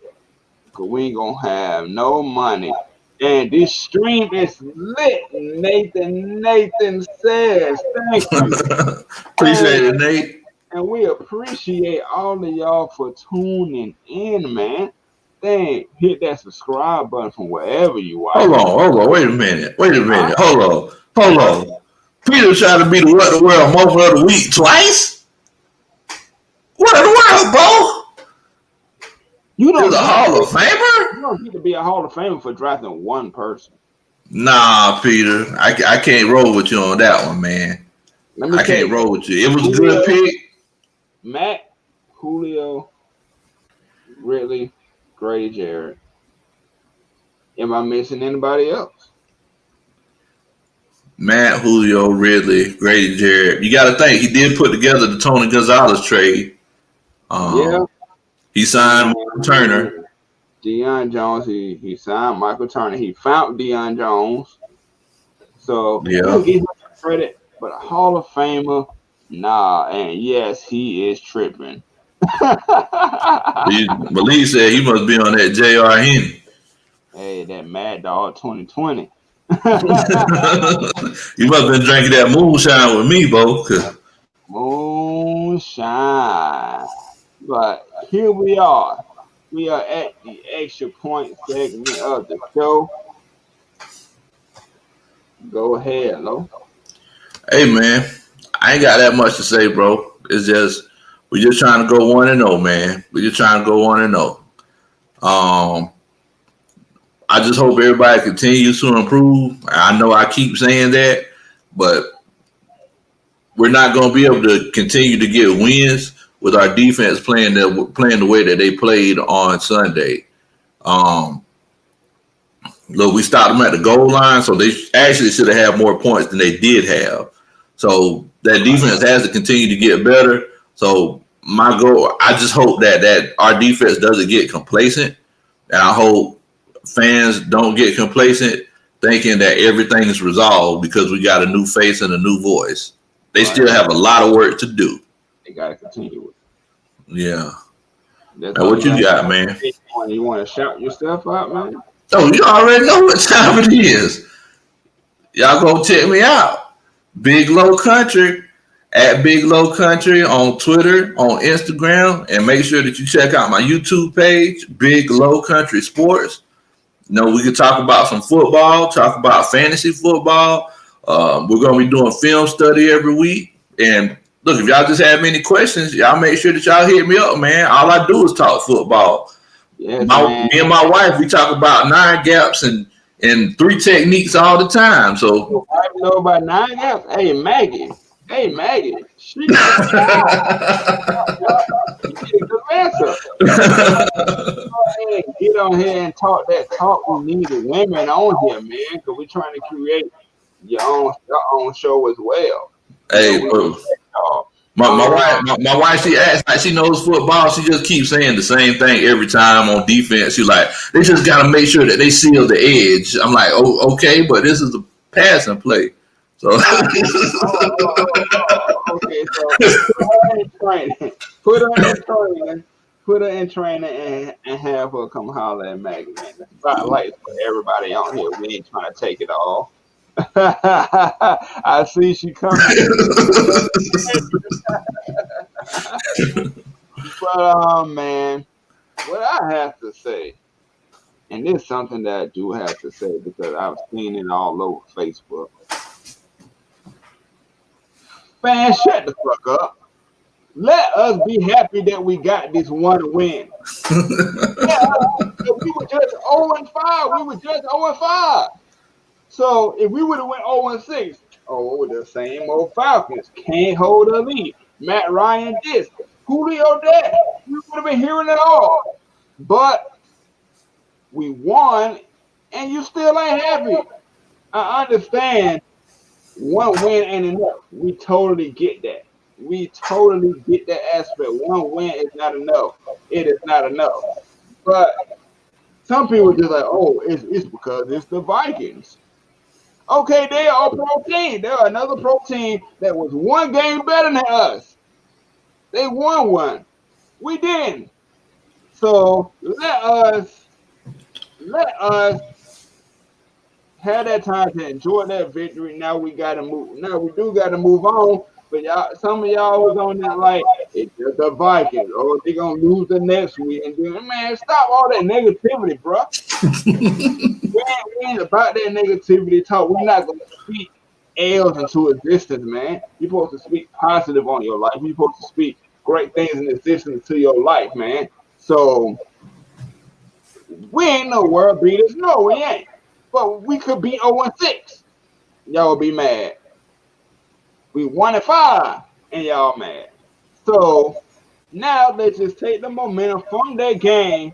Cause we ain't gonna have no money. And this stream is lit. Nathan says, thank you. Appreciate it, Nate. And we appreciate all of y'all for tuning in, man. Dang, hit that subscribe button from wherever you are. Hold on. Wait a minute. Hold on. Peter tried to be the What the World Moment of the Week twice? What in the world, bro? You don't He's a Hall of Famer? You don't get to be a Hall of Famer for drafting one person. Nah, Peter. I can't roll with you on that one, man. I can't roll with you. It was a good pick. Matt, Julio, Ridley, Grady Jarrett. Am I missing anybody else? Matt, Julio, Ridley, Grady Jarrett. You got to think, he did put together the Tony Gonzalez trade. Yeah. He signed Michael Turner. Deion Jones, he signed Michael Turner. He found Deion Jones. So, yeah. Give him credit, but a Hall of Famer, nah. And yes, he is tripping. Believe said he must be on that J.R. Henry. Hey, that Mad Dog 2020. You must have been drinking that moonshine with me, Bo. Moonshine. But here we are. We are at the extra point segment of the show. Go ahead, Lo. Hey, man. I ain't got that much to say, bro. It's just, we're just trying to go 1-0, man. We're just trying to go 1-0. I just hope everybody continues to improve. I know I keep saying that, but we're not going to be able to continue to get wins with our defense playing the way that they played on Sunday. Look, we stopped them at the goal line, so they actually should have had more points than they did have. So that defense has to continue to get better. So my goal, I just hope that our defense doesn't get complacent, and I hope fans don't get complacent thinking that everything is resolved because we got a new face and a new voice. They still have a lot of work to do. They got to continue with it. Yeah. Now, what you got, man? You want to shout yourself out, man? Oh, you already know what time it is. Y'all go check me out. Big Low Country, at Big Low Country on Twitter, on Instagram, and make sure that you check out my YouTube page, Big Low Country Sports. You know, we can talk about some football, talk about fantasy football. We're going to be doing film study every week. And look, if y'all just have any questions, y'all make sure that y'all hit me up, man. All I do is talk football. Yes, me and my wife, we talk about 9 gaps and 3 techniques all the time. So I know about 9 gaps. Hey, Maggie. She get on here and talk that talk. We need the women on here, man, because we're trying to create your own show as well. Hey, y'all. my wife, she acts like she knows football. She just keeps saying the same thing every time on defense. She's like, they just got to make sure that they seal the edge. I'm like, oh, okay, but this is a passing play. So, Okay, so put her in training. Put her in training and have her come holler at Maggie, man. The spotlight's for everybody on here. We ain't trying to take it all. I see she coming. But man, what I have to say, and this is something that I do have to say because I've seen it all over Facebook. Man, shut the fuck up. Let us be happy that we got this one win. We were just 0-5. We were just 0-5. So if we would have went 0-6, the same old Falcons can't hold a lead. Matt Ryan this, Julio that. We would have been hearing it all. But we won, and you still ain't happy. I understand one win ain't enough. We totally get that. We totally get that aspect. One win is not enough. It is not enough. But some people just like, it's because it's the Vikings. Okay, they are a pro team. They're another pro team that was one game better than us. They won one. We didn't. So let us have that time to enjoy that victory. Now we gotta move. Now we do gotta move on. But y'all, some of y'all was on that like it's just the Vikings. Oh, they gonna lose the next week. And then, man, stop all that negativity, bro. we ain't about that negativity talk. We're not gonna speak L's into existence, man. You're supposed to speak positive on your life. You're supposed to speak great things in existence to your life, man. So we ain't no world beaters. No, we ain't. But we could be 0-6. Y'all will be mad. We 1-5 and y'all mad. So now let's just take the momentum from that game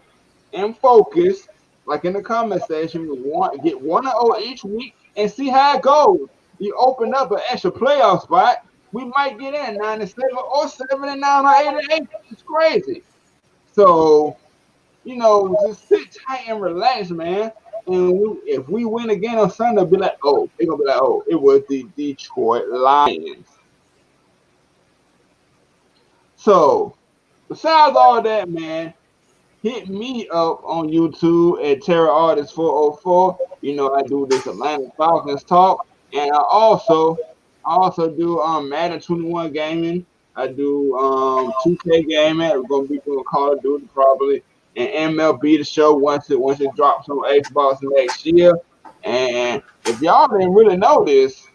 and focus. Like in the comment section, we want get 1-0 each week and see how it goes. You open up an extra playoff spot, we might get in 9-7 or 7-9 or 8-8. It's crazy. So, just sit tight and relax, man. And if we win again on Sunday, they're gonna be like, it was the Detroit Lions. So, besides all that, man, hit me up on YouTube at Terror Artist 404. I do this Atlanta Falcons talk, and I also do Madden 21 gaming. I do 2K gaming. We're gonna be doing Call of Duty probably, and MLB the show once it drops on Xbox next year. And if y'all didn't really know this,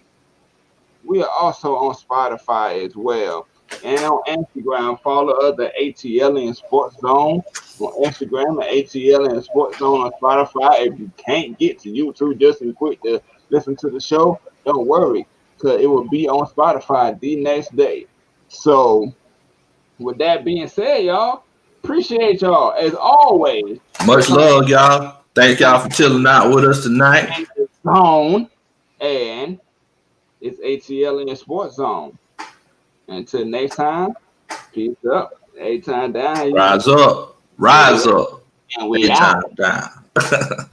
we are also on Spotify as well. And on Instagram, follow us at ATLiens Sports Zone on Instagram and ATLiens Sports Zone on Spotify. If you can't get to YouTube just as quick to listen to the show, don't worry, because it will be on Spotify the next day. So, with that being said, y'all, appreciate y'all as always. Much love, y'all. Thank y'all for chilling out with us tonight. Zone, and it's ATLiens Sports Zone. Until next time, peace up. A time down. Rise up. Rise up. And we A out. time down.